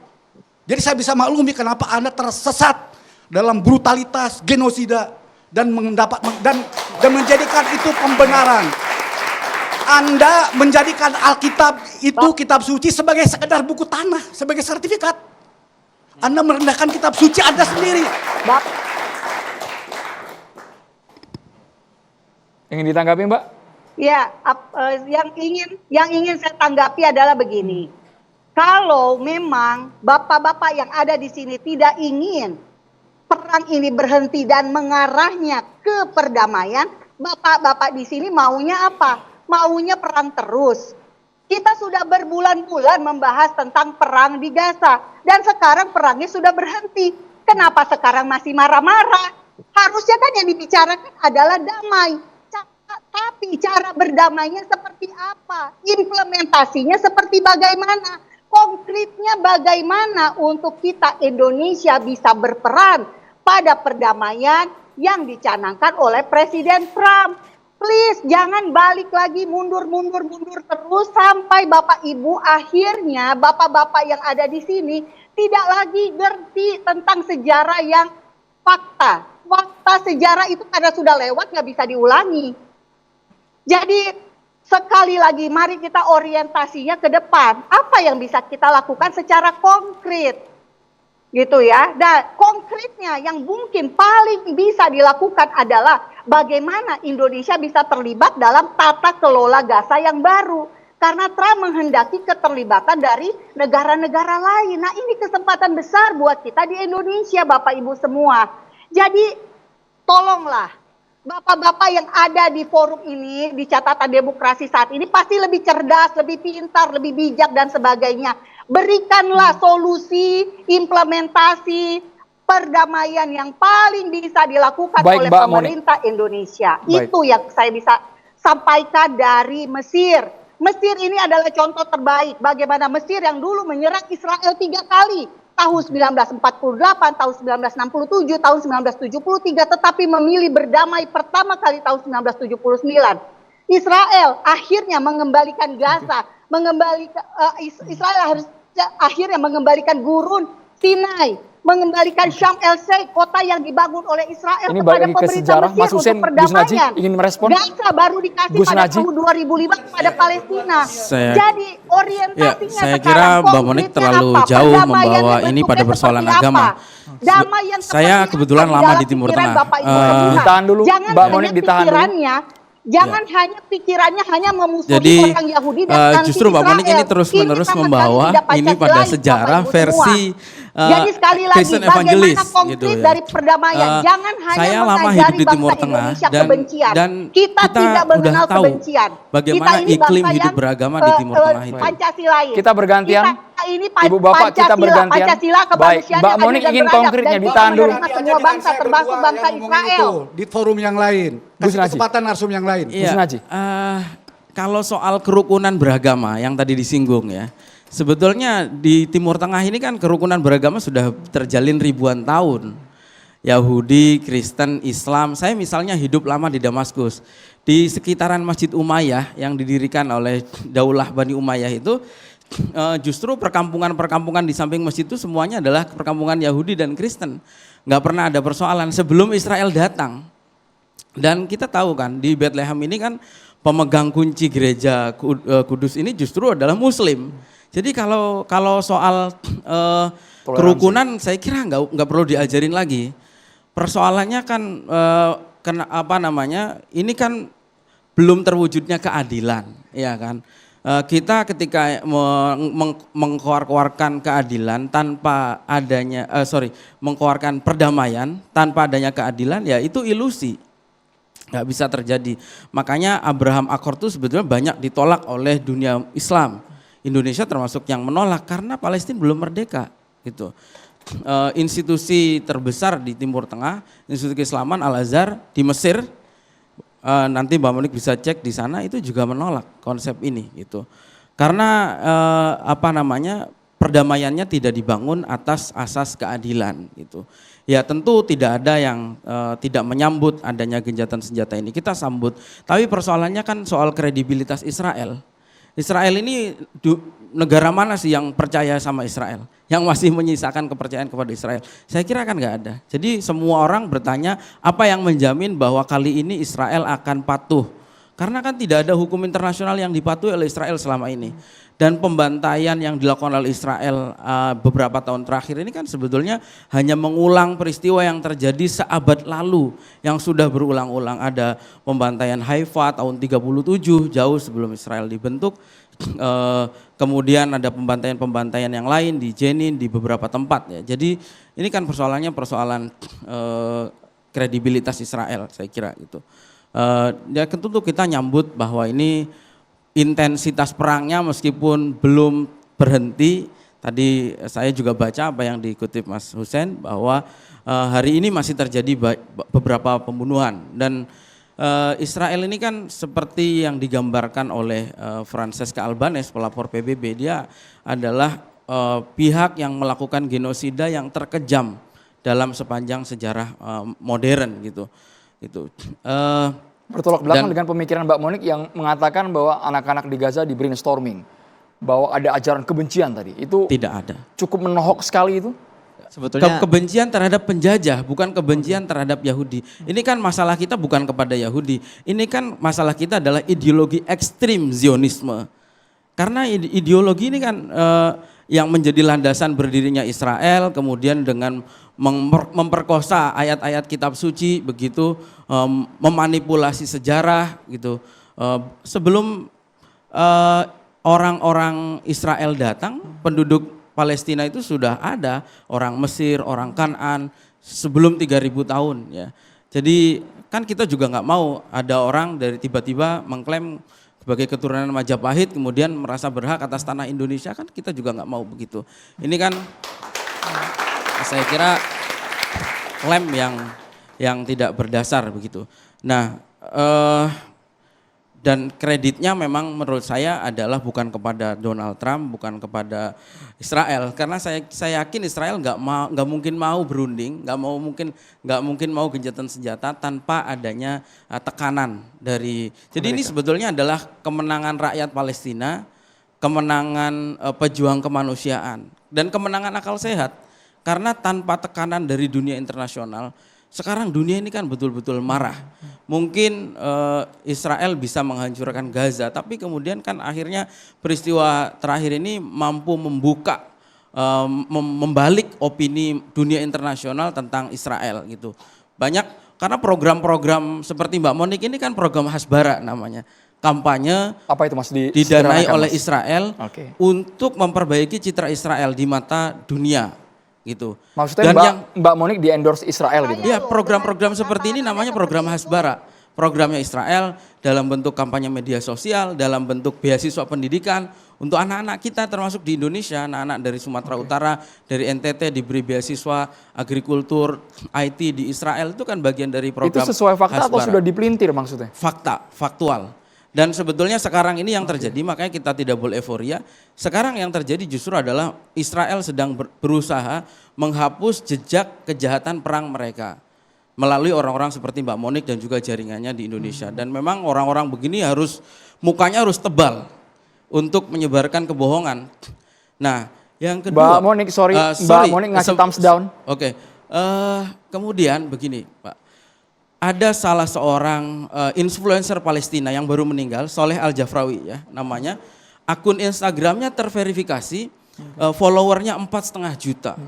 Speaker 5: Jadi saya bisa maklumi kenapa Anda tersesat dalam brutalitas, genosida dan menjadikan itu pembenaran. Anda menjadikan Alkitab itu kitab suci sebagai sekedar buku tanah, sebagai sertifikat. Anda merendahkan kitab suci Anda sendiri.
Speaker 2: Ingin ditanggapi, Mbak?
Speaker 1: Ya, yang ingin saya tanggapi adalah begini. Kalau memang bapak-bapak yang ada di sini tidak ingin perang ini berhenti dan mengarahnya ke perdamaian, bapak-bapak di sini maunya apa? Maunya perang terus. Kita sudah berbulan-bulan membahas tentang perang di Gaza dan sekarang perangnya sudah berhenti. Kenapa sekarang masih marah-marah? Harusnya kan yang dibicarakan adalah damai. Tapi cara berdamainya seperti apa? Implementasinya seperti bagaimana? Konkretnya bagaimana untuk kita Indonesia bisa berperan pada perdamaian yang dicanangkan oleh Presiden Trump. Please jangan balik lagi mundur terus sampai Bapak Ibu akhirnya bapak-bapak yang ada di sini tidak lagi ngerti tentang sejarah yang fakta. Fakta sejarah itu karena sudah lewat nggak bisa diulangi. Jadi sekali lagi mari kita orientasinya ke depan. Apa yang bisa kita lakukan secara konkret, gitu ya. Dan konkretnya yang mungkin paling bisa dilakukan adalah bagaimana Indonesia bisa terlibat dalam tata kelola Gaza yang baru. Karena Trump menghendaki keterlibatan dari negara-negara lain. Nah, ini kesempatan besar buat kita di Indonesia, Bapak Ibu semua. Jadi, tolonglah, Bapak-bapak yang ada di forum ini, di catatan demokrasi saat ini, pasti lebih cerdas, lebih pintar, lebih bijak, dan sebagainya. Berikanlah solusi, implementasi, perdamaian yang paling bisa dilakukan
Speaker 2: Baik,
Speaker 1: oleh
Speaker 2: Mbak
Speaker 1: pemerintah Indonesia.
Speaker 2: Baik.
Speaker 1: Itu yang saya bisa sampaikan dari Mesir. Mesir ini adalah contoh terbaik bagaimana Mesir yang dulu menyerang Israel 3 kali. Tahun 1948, tahun 1967, tahun 1973, tetapi memilih berdamai pertama kali tahun 1979. Israel akhirnya mengembalikan Gaza, Israel harus akhirnya mengembalikan Gurun Sinai, mengembalikan Syam El Sheikh, kota yang dibangun oleh Israel
Speaker 2: Ini
Speaker 1: kepada
Speaker 2: balik ke
Speaker 1: pemerintah
Speaker 2: sejarah.
Speaker 1: Mesir
Speaker 2: Mas Hussein,
Speaker 1: untuk
Speaker 2: Gus Naji
Speaker 1: perdamaian.
Speaker 2: ingin merespon?
Speaker 1: Gaza baru dikasih
Speaker 2: Gus
Speaker 1: pada
Speaker 2: Naji.
Speaker 1: tahun 2005 kepada Palestina. Jadi orientasinya
Speaker 7: saya
Speaker 1: sekarang
Speaker 7: kira Mbak Monik
Speaker 1: konkretnya
Speaker 7: terlalu
Speaker 1: apa?
Speaker 7: jauh
Speaker 1: Perdamaian
Speaker 7: membawa
Speaker 1: bentuknya
Speaker 7: ini pada persoalan
Speaker 1: seperti
Speaker 7: agama.
Speaker 1: apa? Damai yang
Speaker 7: Saya
Speaker 1: seperti
Speaker 7: kebetulan
Speaker 1: apa
Speaker 7: lama
Speaker 1: dalam
Speaker 7: di Timur
Speaker 1: pikiran
Speaker 7: Tengah.
Speaker 1: Bapak Ibu semua?
Speaker 2: Ditahan dulu,
Speaker 1: Jangan
Speaker 2: Mbak
Speaker 1: hanya
Speaker 2: Monik, ditahan dulu.
Speaker 1: pikirannya, jangan hanya pikirannya hanya memusuhi
Speaker 7: Jadi
Speaker 1: orang Yahudi dan anti
Speaker 7: justru Mbak Monik ini
Speaker 1: Israel.
Speaker 7: terus-menerus
Speaker 1: sama sekali
Speaker 7: membawa
Speaker 1: tidak
Speaker 7: ini pada
Speaker 1: Pancasilais,
Speaker 7: sejarah
Speaker 1: Bapak Ibu
Speaker 7: versi
Speaker 1: semua. Jadi sekali lagi
Speaker 7: Christian
Speaker 1: bagaimana
Speaker 7: evangelist
Speaker 1: konkret
Speaker 7: gitu ya.
Speaker 1: dari perdamaian. Jangan hanya
Speaker 7: Saya lama
Speaker 1: mengajari
Speaker 7: hidup di
Speaker 1: bangsa
Speaker 7: Timur Tengah
Speaker 1: Indonesia
Speaker 7: dan
Speaker 1: kebencian. Kita tidak
Speaker 7: udah
Speaker 1: mengenal
Speaker 7: tahu
Speaker 1: kebencian.
Speaker 7: bagaimana
Speaker 1: Kita ini
Speaker 7: iklim
Speaker 1: bangsa
Speaker 7: hidup
Speaker 1: yang,
Speaker 7: beragama di Timur Tengah itu.
Speaker 1: Pancasilais.
Speaker 2: Kita bergantian.
Speaker 1: Kita ini
Speaker 2: Ibu Bapak, kita bergantian.
Speaker 1: Pancasila
Speaker 2: Baik,
Speaker 1: kemanusiaan
Speaker 2: Mbak
Speaker 1: yang adil
Speaker 2: Monik
Speaker 1: dan
Speaker 2: ingin
Speaker 1: beradab.
Speaker 2: konkretnya,
Speaker 1: Dan kita
Speaker 2: ditahan dulu.
Speaker 1: menerima semua bangsa termasuk bangsa Israel.
Speaker 5: Di forum yang lain.
Speaker 2: Gus
Speaker 5: Kasih
Speaker 2: Naji.
Speaker 5: kesempatan narsum yang lain.
Speaker 7: Iya,
Speaker 2: Gus Naji.
Speaker 7: Kalau soal kerukunan beragama yang tadi disinggung ya, sebetulnya di Timur Tengah ini kan kerukunan beragama sudah terjalin ribuan tahun. Yahudi, Kristen, Islam. Saya misalnya hidup lama di Damaskus. Di sekitaran Masjid Umayyah yang didirikan oleh Daulah Bani Umayyah itu, justru perkampungan-perkampungan di samping masjid itu semuanya adalah perkampungan Yahudi dan Kristen. Nggak pernah ada persoalan sebelum Israel datang. Dan kita tahu kan di Bethlehem ini kan pemegang kunci gereja Kudus ini justru adalah Muslim. Jadi kalau soal kerukunan saya kira nggak perlu diajarin lagi. Persoalannya kan ini kan belum terwujudnya keadilan, ya kan. Kita ketika mengkeluarkan keadilan tanpa adanya mengkeluarkan perdamaian tanpa adanya keadilan, ya itu ilusi. Nggak bisa terjadi. Makanya Abraham Accord itu sebetulnya banyak ditolak oleh dunia Islam. Indonesia termasuk yang menolak karena Palestina belum merdeka gitu. Institusi terbesar di Timur Tengah, Institusi Keislaman Al-Azhar di Mesir, nanti Mbak Monik bisa cek di sana, itu juga menolak konsep ini gitu. Karena perdamaiannya tidak dibangun atas asas keadilan gitu. Ya tentu tidak ada yang tidak menyambut adanya gencatan senjata ini, kita sambut. Tapi persoalannya kan soal kredibilitas Israel. Israel ini negara mana sih yang percaya sama Israel? Yang masih menyisakan kepercayaan kepada Israel? Saya kira kan nggak ada. Jadi semua orang bertanya apa yang menjamin bahwa kali ini Israel akan patuh? Karena kan tidak ada hukum internasional yang dipatuhi oleh Israel selama ini. Dan pembantaian yang dilakukan oleh Israel beberapa tahun terakhir ini kan sebetulnya hanya mengulang peristiwa yang terjadi seabad lalu yang sudah berulang-ulang. Ada pembantaian Haifa tahun 37 jauh sebelum Israel dibentuk. Kemudian ada pembantaian-pembantaian yang lain di Jenin, di beberapa tempat ya. Jadi ini kan persoalannya persoalan kredibilitas Israel, saya kira gitu. Ya tentu kita nyambut bahwa ini intensitas perangnya meskipun belum berhenti. Tadi saya juga baca apa yang dikutip Mas Hussein bahwa hari ini masih terjadi beberapa pembunuhan dan Israel ini kan seperti yang digambarkan oleh Francesca Albanese, pelapor PBB, dia adalah pihak yang melakukan genosida yang terkejam dalam sepanjang sejarah modern gitu.
Speaker 2: Bertolak belakang dengan pemikiran Mbak Monik yang mengatakan bahwa anak-anak di Gaza di brainstorming, bahwa ada ajaran kebencian tadi. Itu
Speaker 7: tidak ada.
Speaker 2: Cukup menohok sekali itu.
Speaker 3: Sebetulnya
Speaker 7: kebencian terhadap penjajah, bukan kebencian terhadap Yahudi. Ini kan masalah kita bukan kepada Yahudi. Ini kan masalah kita adalah ideologi ekstrim Zionisme. Karena ideologi ini kan yang menjadi landasan berdirinya Israel, kemudian dengan memperkosa ayat-ayat kitab suci, begitu memanipulasi sejarah, gitu. Sebelum orang-orang Israel datang, penduduk Palestina itu sudah ada orang Mesir, orang Kanaan sebelum 3000 tahun ya. Jadi kan kita juga nggak mau ada orang dari tiba-tiba mengklaim sebagai keturunan Majapahit kemudian merasa berhak atas tanah Indonesia, kan kita juga nggak mau begitu. Ini kan saya kira klaim yang tidak berdasar begitu. Nah, dan kreditnya memang menurut saya adalah bukan kepada Donald Trump, bukan kepada Israel, karena saya yakin Israel nggak mungkin mau berunding, nggak mungkin mau gencatan senjata tanpa adanya tekanan dari. Jadi ini sebetulnya adalah kemenangan rakyat Palestina, kemenangan pejuang kemanusiaan dan kemenangan akal sehat, karena tanpa tekanan dari dunia internasional. Sekarang dunia ini kan betul-betul marah. Mungkin Israel bisa menghancurkan Gaza, tapi kemudian kan akhirnya peristiwa terakhir ini mampu membuka, membalik opini dunia internasional tentang Israel gitu. Banyak, karena program-program seperti Mbak Monik ini kan program Hasbara namanya. Kampanye
Speaker 2: Apa itu Mas?
Speaker 7: didanai oleh
Speaker 2: Mas?
Speaker 7: Israel untuk memperbaiki citra Israel di mata dunia. Gitu.
Speaker 2: Maksudnya
Speaker 7: Dan
Speaker 2: Mbak Monik di endorse Israel gitu?
Speaker 7: Ya, program-program seperti ini namanya program Hasbara. Programnya Israel dalam bentuk kampanye media sosial, dalam bentuk beasiswa pendidikan untuk anak-anak kita termasuk di Indonesia, anak-anak dari Sumatera Utara, dari NTT diberi beasiswa agrikultur, IT di Israel, itu kan bagian dari program
Speaker 2: Itu sesuai fakta atau
Speaker 7: Hasbara.
Speaker 2: sudah dipelintir maksudnya?
Speaker 7: Fakta, faktual. Dan sebetulnya sekarang ini yang terjadi, makanya kita tidak boleh euforia. Sekarang yang terjadi justru adalah Israel sedang berusaha menghapus jejak kejahatan perang mereka melalui orang-orang seperti Mbak Monik dan juga jaringannya di Indonesia. Dan memang orang-orang begini mukanya harus tebal untuk menyebarkan kebohongan. Nah, yang kedua,
Speaker 2: Mbak Monik, Mbak Monik ngasih thumbs down.
Speaker 7: Oke. Kemudian begini, Pak. Ada salah seorang influencer Palestina yang baru meninggal, Soleh Al-Jafrawi ya namanya. Akun Instagramnya terverifikasi, followernya 4,5 juta.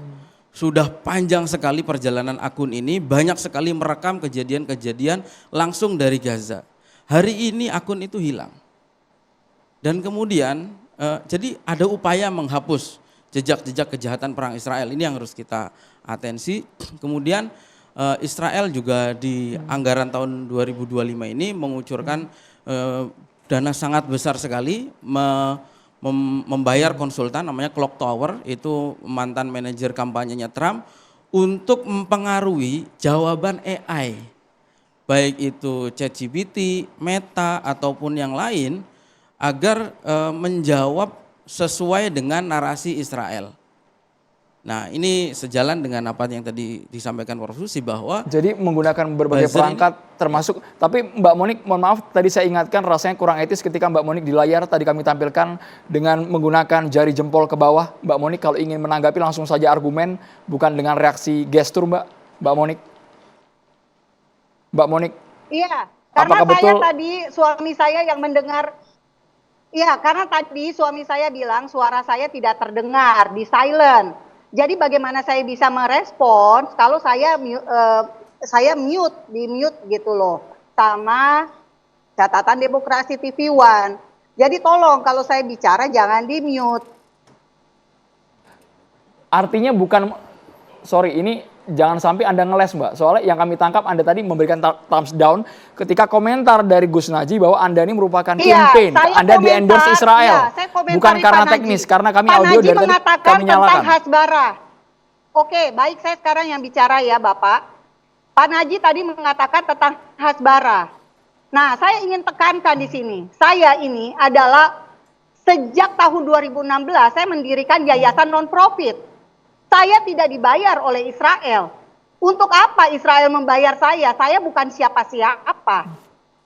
Speaker 7: Sudah panjang sekali perjalanan akun ini, banyak sekali merekam kejadian-kejadian langsung dari Gaza. Hari ini akun itu hilang. Dan kemudian jadi ada upaya menghapus jejak-jejak kejahatan perang Israel, ini yang harus kita atensi. Kemudian Israel juga di anggaran tahun 2025 ini mengucurkan dana sangat besar sekali membayar konsultan namanya Clock Tower, itu mantan manajer kampanyenya Trump, untuk mempengaruhi jawaban AI, baik itu ChatGPT, Meta ataupun yang lain, agar menjawab sesuai dengan narasi Israel. Nah, ini sejalan dengan apa yang tadi disampaikan Prof. Susi bahwa
Speaker 2: jadi menggunakan berbagai perangkat termasuk, tapi Mbak Monik mohon maaf tadi saya ingatkan rasanya kurang etis ketika Mbak Monik di layar tadi kami tampilkan dengan menggunakan jari jempol ke bawah. Mbak Monik kalau ingin menanggapi langsung saja argumen, bukan dengan reaksi gestur Mbak Monik. Mbak Monik.
Speaker 1: Iya, karena
Speaker 2: apakah
Speaker 1: saya
Speaker 2: betul
Speaker 1: tadi suami saya yang mendengar. Iya, karena tadi suami saya bilang suara saya tidak terdengar, di silent. Jadi bagaimana saya bisa merespons kalau saya di mute gitu loh sama catatan Demokrasi TV One. Jadi tolong kalau saya bicara jangan di mute.
Speaker 2: Artinya bukan, sorry ini jangan sampai Anda ngeles Mbak. Soalnya yang kami tangkap Anda tadi memberikan thumbs down ketika komentar dari Gus Najih bahwa Anda ini merupakan campaign. Anda di endorse Israel. Bukan karena teknis, karena kami audio dari tadi kami nyalakan.
Speaker 1: Tentang Hasbara. Oke, baik, saya sekarang yang bicara ya Bapak. Pak Najih tadi mengatakan tentang Hasbara. Nah, saya ingin tekankan di sini. Saya ini adalah sejak tahun 2016 saya mendirikan yayasan non-profit. Saya tidak dibayar oleh Israel. Untuk apa Israel membayar saya? Saya bukan siapa-siapa.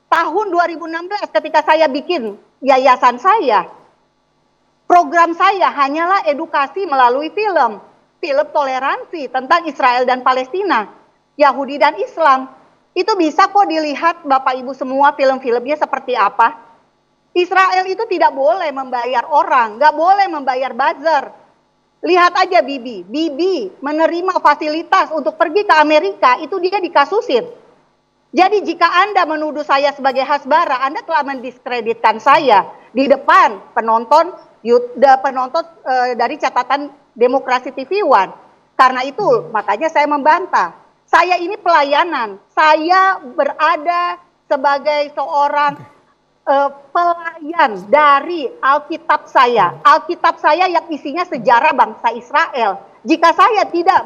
Speaker 1: Tahun 2016 ketika saya bikin yayasan saya, program saya hanyalah edukasi melalui film. film toleransi tentang Israel dan Palestina, Yahudi dan Islam. Itu bisa kok dilihat Bapak Ibu semua film-filmnya seperti apa. Israel itu tidak boleh membayar orang, nggak boleh membayar buzzer. Lihat aja Bibi menerima fasilitas untuk pergi ke Amerika, itu dia dikasusin. Jadi jika Anda menuduh saya sebagai hasbara, Anda telah mendiskreditkan saya di depan penonton dari catatan Demokrasi TV One. Karena itu makanya saya membantah. Saya ini pelayanan, saya berada sebagai seorang pelayan dari Alkitab saya. Alkitab saya yang isinya sejarah bangsa Israel. Jika saya tidak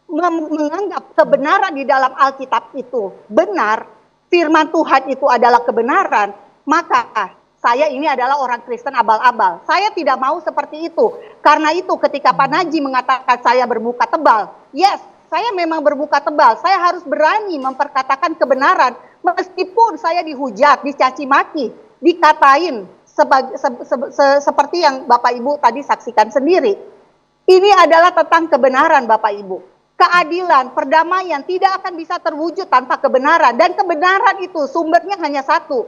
Speaker 1: menganggap kebenaran di dalam Alkitab itu benar, firman Tuhan itu adalah kebenaran, maka saya ini adalah orang Kristen abal-abal. Saya tidak mau seperti itu. Karena itu ketika Pak Naji mengatakan saya bermuka tebal, yes, saya memang bermuka tebal. Saya harus berani memperkatakan kebenaran. Meskipun saya dihujat, dicaci maki, dikatain seperti yang Bapak Ibu tadi saksikan sendiri. Ini adalah tentang kebenaran Bapak Ibu. Keadilan, perdamaian tidak akan bisa terwujud tanpa kebenaran. Dan kebenaran itu sumbernya hanya satu,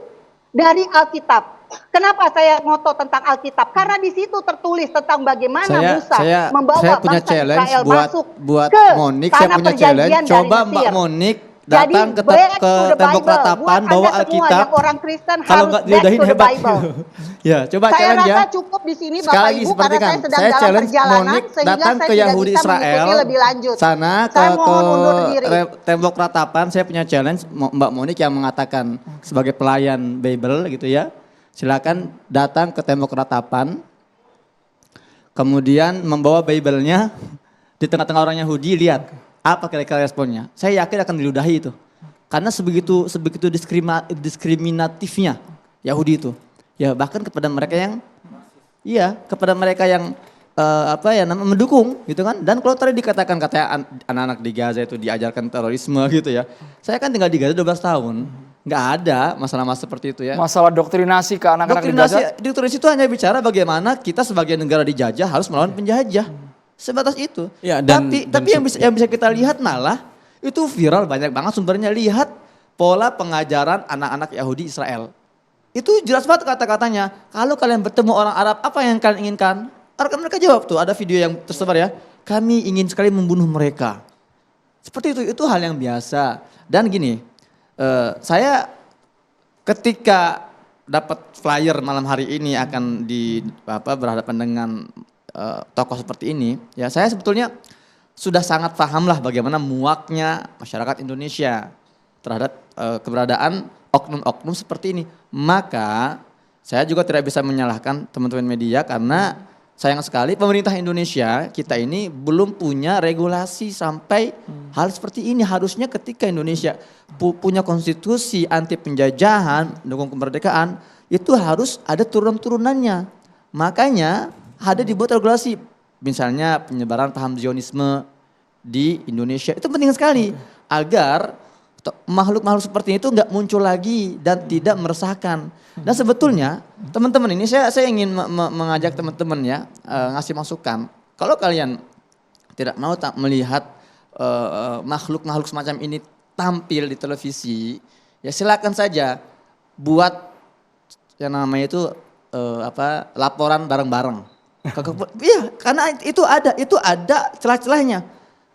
Speaker 1: dari Alkitab. Kenapa saya ngotot tentang Alkitab? Karena di situ tertulis tentang bagaimana Musa membawa
Speaker 3: punya
Speaker 1: bangsa
Speaker 3: challenge
Speaker 1: Israel masuk
Speaker 3: buat
Speaker 1: ke
Speaker 3: Monik, saya
Speaker 1: tanah
Speaker 3: punya
Speaker 1: perjanjian
Speaker 3: challenge.
Speaker 1: dari
Speaker 3: Coba
Speaker 1: Mesir.
Speaker 3: Mbak Monik datang
Speaker 1: Jadi,
Speaker 3: ke
Speaker 1: back to the
Speaker 3: tembok
Speaker 1: Bible.
Speaker 3: ratapan
Speaker 1: Buat
Speaker 3: bawa
Speaker 1: Anda semua
Speaker 3: Alkitab.
Speaker 1: yang orang Kristen
Speaker 3: Kalau
Speaker 1: harus
Speaker 3: nggak
Speaker 1: back
Speaker 3: diudahin
Speaker 1: to the
Speaker 3: hebat.
Speaker 1: Bible.
Speaker 3: Ya, coba
Speaker 1: Saya
Speaker 3: challenge
Speaker 1: rasa
Speaker 3: ya.
Speaker 1: cukup di sini
Speaker 3: Sekali
Speaker 1: Bapak
Speaker 3: lagi
Speaker 1: Ibu
Speaker 3: seperti
Speaker 1: karena
Speaker 3: kan,
Speaker 1: saya sedang
Speaker 3: saya
Speaker 1: dalam
Speaker 3: challenge
Speaker 1: perjalanan
Speaker 3: Monik
Speaker 1: sehingga
Speaker 3: datang
Speaker 1: saya
Speaker 3: ke
Speaker 1: tidak
Speaker 3: Yahudi
Speaker 1: bisa
Speaker 3: Israel
Speaker 1: mengikuti lebih lanjut.
Speaker 3: sana
Speaker 1: Saya mohon undur diri.
Speaker 3: tembok ratapan. Saya punya challenge Mbak Monik yang mengatakan sebagai pelayan Bible gitu ya. Silakan datang ke tembok ratapan. Kemudian membawa Bible-nya di tengah-tengah orang Yahudi, lihat apa kira-kira responnya. Saya yakin akan diludahi itu. Karena sebegitu diskriminatifnya Yahudi itu. Ya bahkan kepada mereka yang mendukung gitu kan. Dan kalau tadi dikatakan katanya anak-anak di Gaza itu diajarkan terorisme gitu ya. Saya kan tinggal di Gaza 12 tahun. Nggak ada masalah-masalah seperti itu ya.
Speaker 2: Masalah doktrinasi ke anak-anak di Gaza?
Speaker 3: Doktrinasi itu hanya bicara bagaimana kita sebagai negara dijajah harus melawan penjajah. Sebatas itu.
Speaker 7: Ya,
Speaker 3: Tapi yang bisa kita lihat malah itu viral banyak banget sumbernya. Lihat pola pengajaran anak-anak Yahudi Israel. Itu jelas banget kata-katanya. Kalau kalian bertemu orang Arab, apa yang kalian inginkan? Mereka jawab tuh, ada video yang tersebar ya. Kami ingin sekali membunuh mereka. Seperti itu hal yang biasa. Dan gini, saya ketika dapat flyer malam hari ini akan berhadapan dengan tokoh seperti ini, ya saya sebetulnya sudah sangat paham lah bagaimana muaknya masyarakat Indonesia terhadap keberadaan oknum-oknum seperti ini. Maka saya juga tidak bisa menyalahkan teman-teman media karena sayang sekali pemerintah Indonesia kita ini belum punya regulasi sampai hal seperti ini. Harusnya ketika Indonesia punya konstitusi anti penjajahan, mendukung kemerdekaan, itu harus ada turun-turunannya. Makanya ada dibuat regulasi, misalnya penyebaran paham Zionisme di Indonesia. Itu penting sekali agar makhluk-makhluk seperti itu nggak muncul lagi dan tidak meresahkan. Dan sebetulnya teman-teman ini saya ingin mengajak teman-teman ya ngasih masukan. Kalau kalian tidak mau melihat makhluk-makhluk semacam ini tampil di televisi, ya silakan saja buat yang namanya itu laporan bareng-bareng. Iya, karena itu ada celah-celahnya.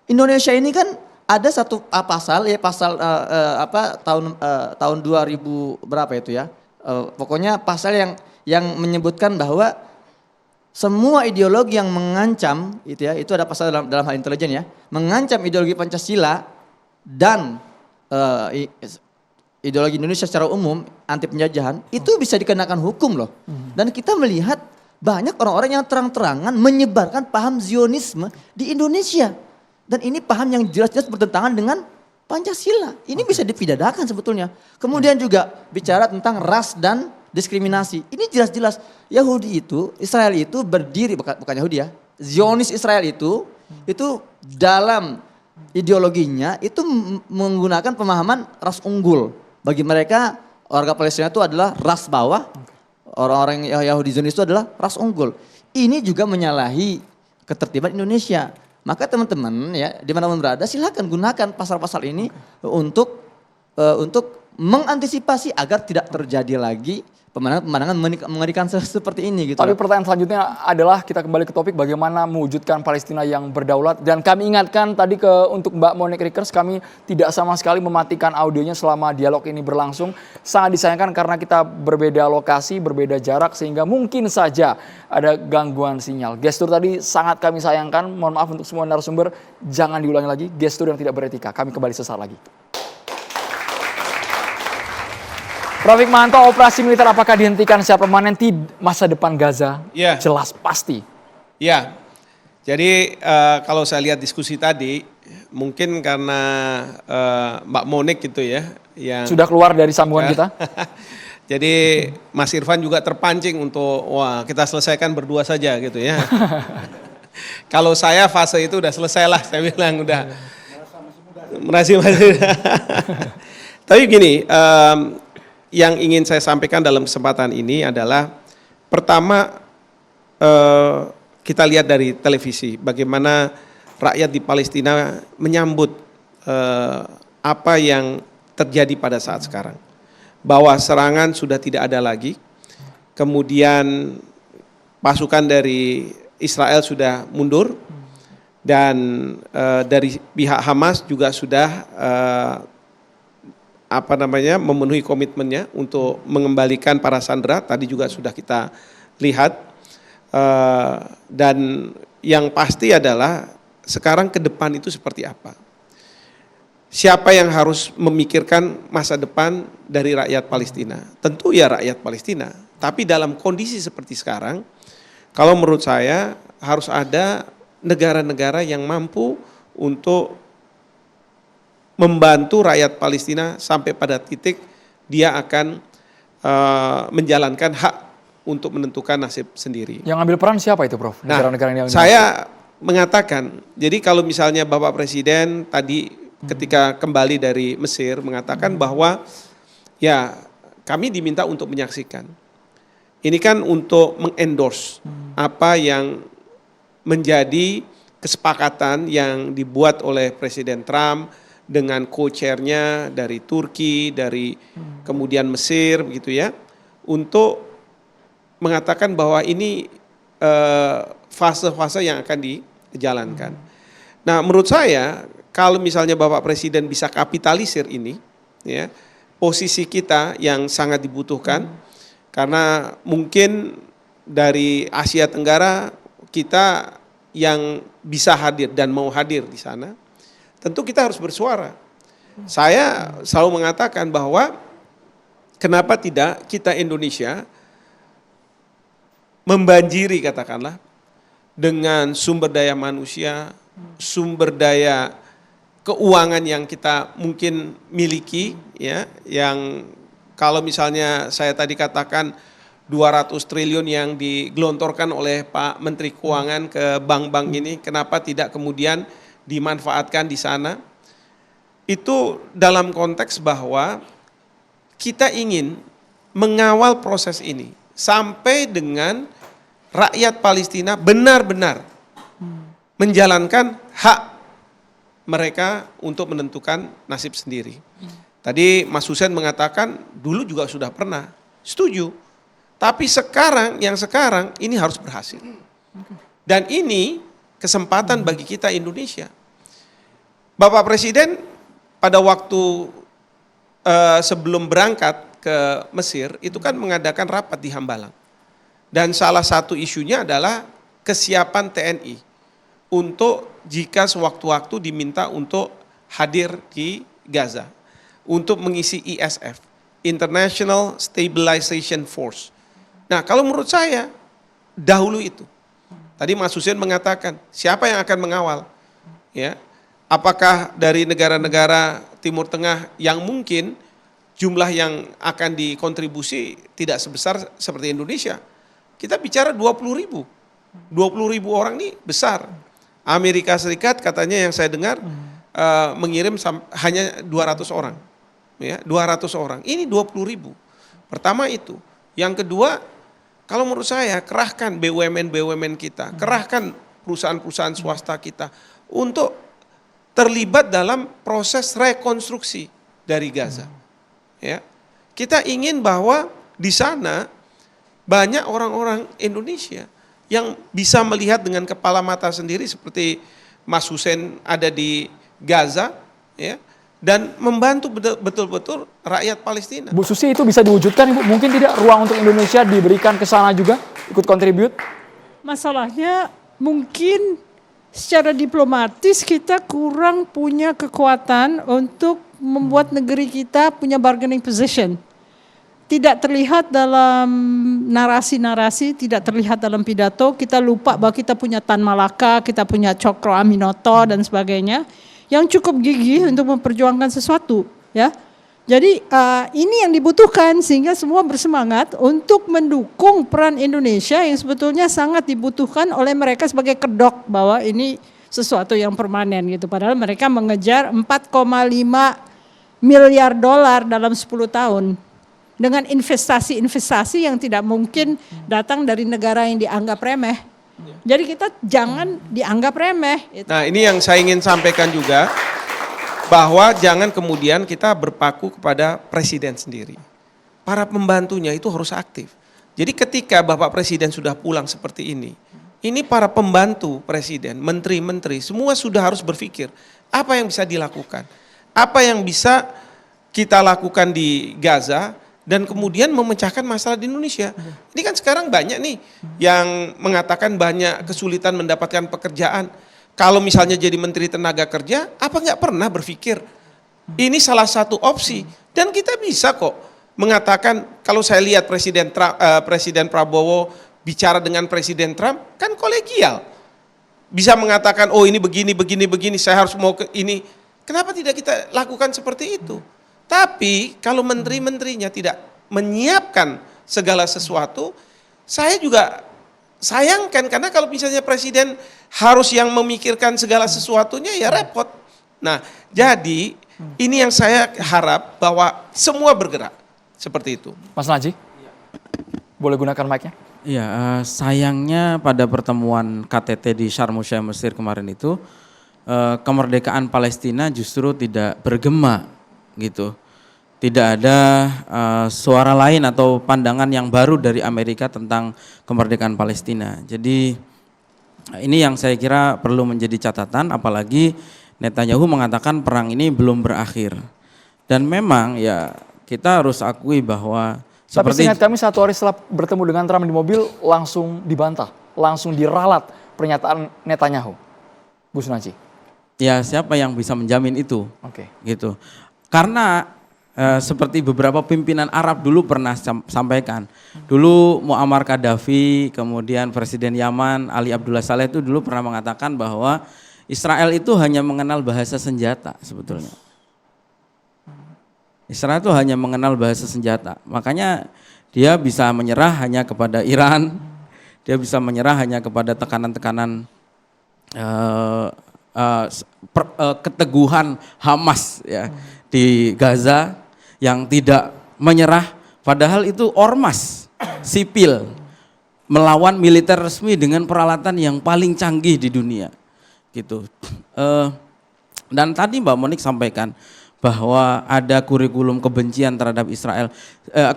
Speaker 3: Indonesia ini kan ada satu pasal ya tahun 2000 berapa itu ya. Pokoknya pasal yang menyebutkan bahwa semua ideologi yang mengancam itu ada pasal dalam hal intelijen ya, mengancam ideologi Pancasila dan ideologi Indonesia secara umum anti penjajahan itu bisa dikenakan hukum loh. Dan kita melihat banyak orang-orang yang terang-terangan menyebarkan paham Zionisme di Indonesia. Dan ini paham yang jelas-jelas bertentangan dengan Pancasila. Ini bisa dipidanakan sebetulnya. Kemudian juga bicara tentang ras dan diskriminasi. Ini jelas-jelas Yahudi itu, Israel itu berdiri, bukan Yahudi ya. Zionis Israel itu dalam ideologinya itu menggunakan pemahaman ras unggul. Bagi mereka warga Palestina itu adalah ras bawah. Orang-orang Yahudi Zionis itu adalah ras unggul. Ini juga menyalahi ketertiban Indonesia. maka teman-teman ya dimanapun berada silakan gunakan pasal-pasal ini untuk mengantisipasi agar tidak terjadi lagi pemandangan mengerikan seperti ini gitu.
Speaker 2: Tapi pertanyaan selanjutnya adalah kita kembali ke topik bagaimana mewujudkan Palestina yang berdaulat, dan kami ingatkan tadi untuk Mbak Monique Rickers, kami tidak sama sekali mematikan audionya selama dialog ini berlangsung. Sangat disayangkan karena kita berbeda lokasi, berbeda jarak sehingga mungkin saja ada gangguan sinyal. Gestur tadi sangat kami sayangkan, mohon maaf untuk semua narasumber, jangan diulangi lagi gestur yang tidak beretika. Kami kembali sesaat lagi. Prof. Hikmahanto, operasi militer apakah dihentikan secara permanen? Masa depan Gaza jelas pasti.
Speaker 4: Ya, jadi kalau saya lihat diskusi tadi, mungkin karena Mbak Monique gitu ya, yang
Speaker 2: sudah keluar dari sambungan kita.
Speaker 4: Jadi Mas Irfan juga terpancing untuk kita selesaikan berdua saja gitu ya. Kalau saya fase itu udah selesai lah, saya bilang udah. Merasa masih. Tapi gini. Yang ingin saya sampaikan dalam kesempatan ini adalah pertama kita lihat dari televisi bagaimana rakyat di Palestina menyambut apa yang terjadi pada saat sekarang, bahwa serangan sudah tidak ada lagi, kemudian pasukan dari Israel sudah mundur dan dari pihak Hamas juga sudah memenuhi komitmennya untuk mengembalikan para sandera, tadi juga sudah kita lihat. Dan yang pasti adalah sekarang ke depan itu seperti apa. Siapa yang harus memikirkan masa depan dari rakyat Palestina? Tentu ya rakyat Palestina, tapi dalam kondisi seperti sekarang, kalau menurut saya harus ada negara-negara yang mampu untuk membantu rakyat Palestina sampai pada titik dia akan menjalankan hak untuk menentukan nasib sendiri.
Speaker 2: Yang ambil peran siapa itu, Prof? Negara-negara yang
Speaker 4: saya mengatakan, jadi kalau misalnya Bapak Presiden tadi ketika kembali dari Mesir mengatakan bahwa ya kami diminta untuk menyaksikan. Ini kan untuk mengendorse apa yang menjadi kesepakatan yang dibuat oleh Presiden Trump dengan co-chairnya dari Turki, dari kemudian Mesir, begitu ya, untuk mengatakan bahwa ini fase-fase yang akan dijalankan. Nah, menurut saya kalau misalnya Bapak Presiden bisa kapitalisir ini, ya, posisi kita yang sangat dibutuhkan, karena mungkin dari Asia Tenggara kita yang bisa hadir dan mau hadir di sana, tentu kita harus bersuara. Saya selalu mengatakan bahwa kenapa tidak kita Indonesia membanjiri katakanlah dengan sumber daya manusia, sumber daya keuangan yang kita mungkin miliki, ya, yang kalau misalnya saya tadi katakan 200 triliun yang digelontorkan oleh Pak Menteri Keuangan ke bank-bank ini, kenapa tidak kemudian dimanfaatkan di sana? Itu dalam konteks bahwa kita ingin mengawal proses ini sampai dengan rakyat Palestina benar-benar menjalankan hak mereka untuk menentukan nasib sendiri. Tadi Mas Hussein mengatakan dulu juga sudah pernah, setuju. Tapi sekarang ini harus berhasil. Dan ini kesempatan bagi kita Indonesia. Bapak Presiden pada waktu sebelum berangkat ke Mesir itu kan mengadakan rapat di Hambalang. Dan salah satu isunya adalah kesiapan TNI untuk jika sewaktu-waktu diminta untuk hadir di Gaza untuk mengisi ISF, International Stabilization Force. Nah, kalau menurut saya dahulu itu. Tadi Mas Hussein mengatakan siapa yang akan mengawal? Ya. Apakah dari negara-negara Timur Tengah yang mungkin jumlah yang akan dikontribusi tidak sebesar seperti Indonesia? Kita bicara 20.000. 20.000 orang ini besar. Amerika Serikat katanya yang saya dengar mengirim hanya 200 orang. Ya, 200 orang. Ini 20.000. Pertama itu. Yang kedua, kalau menurut saya kerahkan BUMN kita, kerahkan perusahaan-perusahaan swasta kita, untuk terlibat dalam proses rekonstruksi dari Gaza. Ya. Kita ingin bahwa di sana banyak orang-orang Indonesia yang bisa melihat dengan kepala mata sendiri seperti Mas Hussein ada di Gaza, ya, dan membantu betul-betul rakyat Palestina.
Speaker 2: Bu Susi, itu bisa diwujudkan Ibu? Mungkin tidak ruang untuk Indonesia diberikan ke sana juga, ikut kontribut?
Speaker 6: Masalahnya mungkin secara diplomatis kita kurang punya kekuatan untuk membuat negeri kita punya bargaining position. Tidak terlihat dalam narasi-narasi, tidak terlihat dalam pidato. Kita lupa bahwa kita punya Tan Malaka, kita punya Cokro Aminoto dan sebagainya yang cukup gigih untuk memperjuangkan sesuatu, ya. Jadi ini yang dibutuhkan sehingga semua bersemangat untuk mendukung peran Indonesia yang sebetulnya sangat dibutuhkan oleh mereka sebagai kedok bahwa ini sesuatu yang permanen gitu. Padahal mereka mengejar 4,5 miliar dolar dalam 10 tahun dengan investasi-investasi yang tidak mungkin datang dari negara yang dianggap remeh. Jadi kita jangan dianggap remeh.
Speaker 4: Nah, ini yang saya ingin sampaikan juga, bahwa jangan kemudian kita berpaku kepada presiden sendiri. Para pembantunya itu harus aktif. Jadi ketika Bapak Presiden sudah pulang seperti ini para pembantu presiden, menteri-menteri, semua sudah harus berpikir apa yang bisa dilakukan. Apa yang bisa kita lakukan di Gaza dan kemudian memecahkan masalah di Indonesia. Ini kan sekarang banyak nih yang mengatakan banyak kesulitan mendapatkan pekerjaan. Kalau misalnya jadi Menteri Tenaga Kerja, apa nggak pernah berpikir ini salah satu opsi. Dan kita bisa kok mengatakan, kalau saya lihat Presiden Prabowo bicara dengan Presiden Trump, kan kolegial. Bisa mengatakan, oh ini begini, saya harus mau ke ini. Kenapa tidak kita lakukan seperti itu? Tapi kalau menteri-menterinya tidak menyiapkan segala sesuatu, saya juga sayangkan, karena kalau misalnya presiden harus yang memikirkan segala sesuatunya, ya repot. Nah, jadi ini yang saya harap bahwa semua bergerak seperti itu.
Speaker 2: Mas Naji, boleh gunakan mic-nya?
Speaker 7: Iya, sayangnya pada pertemuan KTT di Sharm el-Sheikh Mesir kemarin itu, kemerdekaan Palestina justru tidak bergema gitu. Tidak ada suara lain atau pandangan yang baru dari Amerika tentang kemerdekaan Palestina. Jadi ini yang saya kira perlu menjadi catatan, apalagi Netanyahu mengatakan perang ini belum berakhir. Dan memang ya kita harus akui bahwa
Speaker 2: Tapi seingat kami 1 hari setelah bertemu dengan Trump di mobil langsung dibantah, langsung diralat pernyataan Netanyahu. Bu Sunaji.
Speaker 7: Ya siapa yang bisa menjamin itu?
Speaker 2: Oke.
Speaker 7: Gitu. Karena seperti beberapa pimpinan Arab dulu pernah sampaikan. Dulu Muammar Gaddafi, kemudian Presiden Yaman Ali Abdullah Saleh itu dulu pernah mengatakan bahwa Israel itu hanya mengenal bahasa senjata sebetulnya. Israel itu hanya mengenal bahasa senjata. Makanya dia bisa menyerah hanya kepada Iran, dia bisa menyerah hanya kepada tekanan-tekanan keteguhan Hamas ya di Gaza yang tidak menyerah, padahal itu ormas sipil melawan militer resmi dengan peralatan yang paling canggih di dunia gitu. Dan tadi Mbak Monik sampaikan bahwa ada kurikulum kebencian terhadap Israel,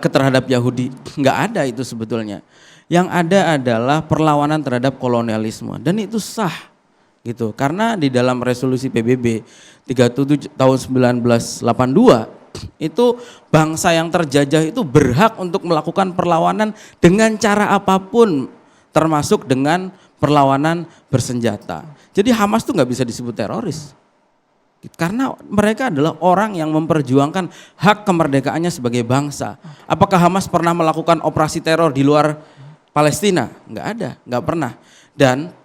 Speaker 7: terhadap Yahudi, nggak ada itu sebetulnya. Yang ada adalah perlawanan terhadap kolonialisme dan itu sah gitu, karena di dalam resolusi PBB 37 tahun 1982 itu bangsa yang terjajah itu berhak untuk melakukan perlawanan dengan cara apapun, termasuk dengan perlawanan bersenjata. Jadi Hamas tuh nggak bisa disebut teroris, karena mereka adalah orang yang memperjuangkan hak kemerdekaannya sebagai bangsa. Apakah Hamas pernah melakukan operasi teror di luar Palestina? Nggak ada, nggak pernah. Dan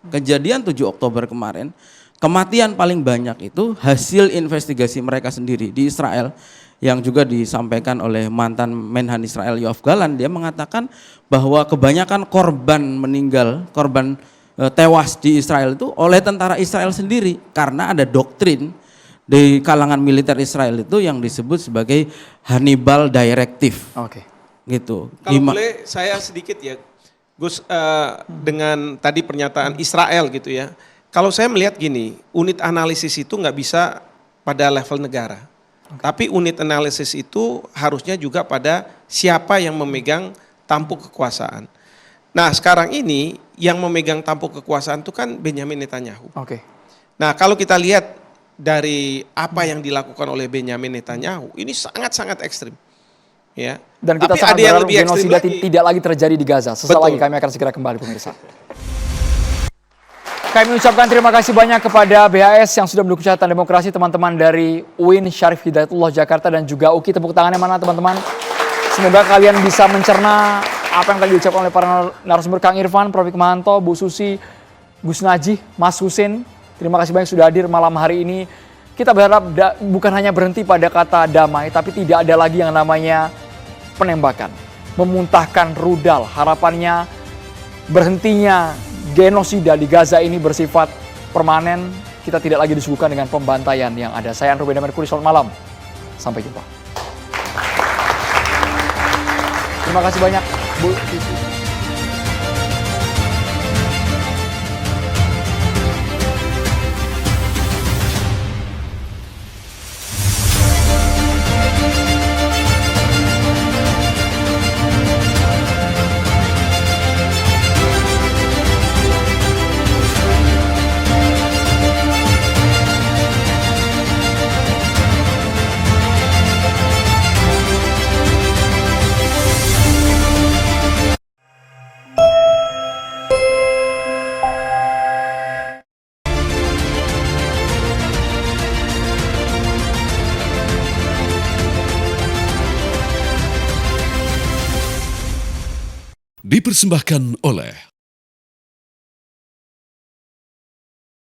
Speaker 7: kejadian 7 Oktober kemarin, kematian paling banyak itu hasil investigasi mereka sendiri di Israel, yang juga disampaikan oleh mantan Menhan Israel Yoav Gallant. Dia mengatakan bahwa kebanyakan korban meninggal, korban tewas di Israel itu oleh tentara Israel sendiri, karena ada doktrin di kalangan militer Israel itu yang disebut sebagai Hannibal Directive.
Speaker 2: Oke.
Speaker 7: Gitu.
Speaker 4: Kalau boleh saya sedikit ya Gus, dengan tadi pernyataan Israel gitu ya. Kalau saya melihat gini, unit analisis itu nggak bisa pada level negara. Tapi unit analisis itu harusnya juga pada siapa yang memegang tampuk kekuasaan. Nah sekarang ini yang memegang tampuk kekuasaan itu kan Benyamin Netanyahu.
Speaker 2: Oke.
Speaker 4: Nah kalau kita lihat dari apa yang dilakukan oleh Benyamin Netanyahu, ini sangat-sangat ekstrim. Ya.
Speaker 2: Dan kita
Speaker 4: Tapi
Speaker 2: sangat
Speaker 4: ada yang
Speaker 2: berharap
Speaker 4: lebih ekstrim
Speaker 2: genosida
Speaker 4: lagi.
Speaker 2: tidak lagi terjadi di Gaza. Sesaat
Speaker 4: Betul.
Speaker 2: lagi kami akan segera kembali pemirsa. Kami ucapkan terima kasih banyak kepada BHS yang sudah mendukung catatan demokrasi, teman-teman dari UIN Syarif Hidayatullah Jakarta dan juga UKI. Tepuk tangannya mana teman-teman? Semoga kalian bisa mencerna apa yang tadi diucapkan oleh para narasumber, Kang Irfan, Prof. Hikmahanto, Bu Susi, Gus Najih, Mas Husin. Terima kasih banyak sudah hadir malam hari ini. Kita berharap bukan hanya berhenti pada kata damai, tapi tidak ada lagi yang namanya penembakan, memuntahkan rudal. Harapannya berhentinya genosida di Gaza ini bersifat permanen. Kita tidak lagi disuguhkan dengan pembantaian yang ada. Saya Andrew Beda Merkuri, selamat malam. Sampai jumpa. Terima kasih banyak, Bu Susi.
Speaker 8: Dipersembahkan oleh